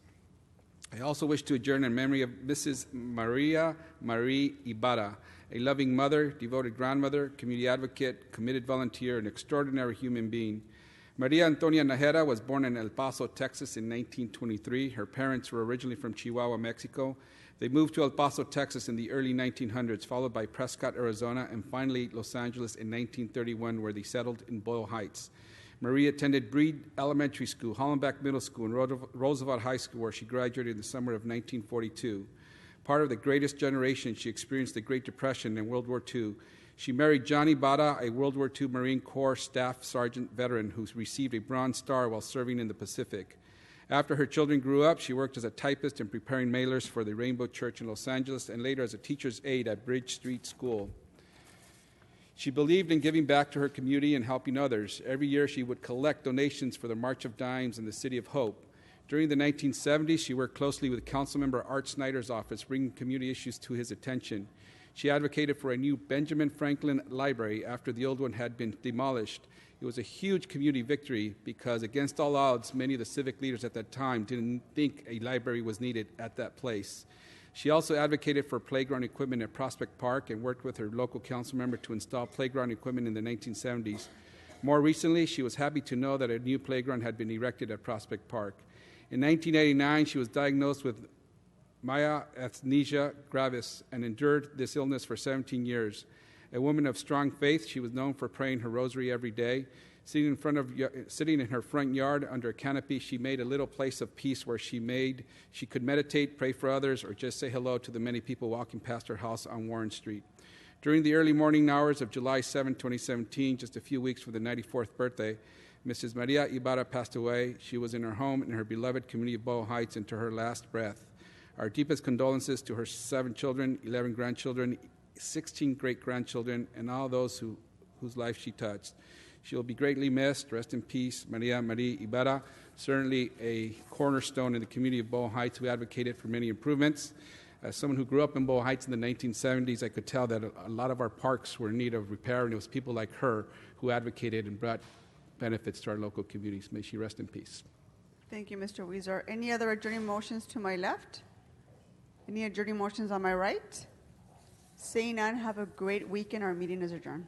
I also wish to adjourn in memory of Mrs. Maria Marie Ibarra, a loving mother, devoted grandmother, community advocate, committed volunteer, and extraordinary human being. Maria Antonia Najera was born in El Paso, Texas in 1923. Her parents were originally from Chihuahua, Mexico. They moved to El Paso, Texas in the early 1900s, followed by Prescott, Arizona, and finally Los Angeles in 1931, where they settled in Boyle Heights. Maria attended Breed Elementary School, Hollenbeck Middle School, and Roosevelt High School, where she graduated in the summer of 1942. Part of the greatest generation, she experienced the Great Depression and World War II. She married Johnny Bada, a World War II Marine Corps Staff Sergeant veteran who received a Bronze Star while serving in the Pacific. After her children grew up, she worked as a typist and preparing mailers for the Rainbow Church in Los Angeles and later as a teacher's aide at Bridge Street School. She believed in giving back to her community and helping others. Every year she would collect donations for the March of Dimes and the City of Hope. During the 1970s, she worked closely with Councilmember Art Snyder's office, bringing community issues to his attention. She advocated for a new Benjamin Franklin Library after the old one had been demolished. It was a huge community victory because, against all odds, many of the civic leaders at that time didn't think a library was needed at that place. She also advocated for playground equipment at Prospect Park and worked with her local council member to install playground equipment in the 1970s. More recently, she was happy to know that a new playground had been erected at Prospect Park. In 1989, she was diagnosed with myasthenia gravis and endured this illness for 17 years. A woman of strong faith, she was known for praying her rosary every day. Sitting in her front yard under a canopy, she made a little place of peace where she could meditate, pray for others, or just say hello to the many people walking past her house on Warren Street. During the early morning hours of July 7, 2017, just a few weeks for the 94th birthday, Mrs. Maria Ibarra passed away. She was in her home in her beloved community of Bow Heights into her last breath. Our deepest condolences to her 7 children, 11 grandchildren, 16 great-grandchildren, and all those whose life she touched. She will be greatly missed. Rest in peace, Maria Ibarra, certainly a cornerstone in the community of Bow Heights who advocated for many improvements. As someone who grew up in Bow Heights in the 1970s, I could tell that a lot of our parks were in need of repair, and it was people like her who advocated and brought benefits to our local communities. May she rest in peace. Thank you, Mr. Weezer. Any other adjourning motions to my left? Any adjourning motions on my right? Seeing none, have a great weekend. Our meeting is adjourned.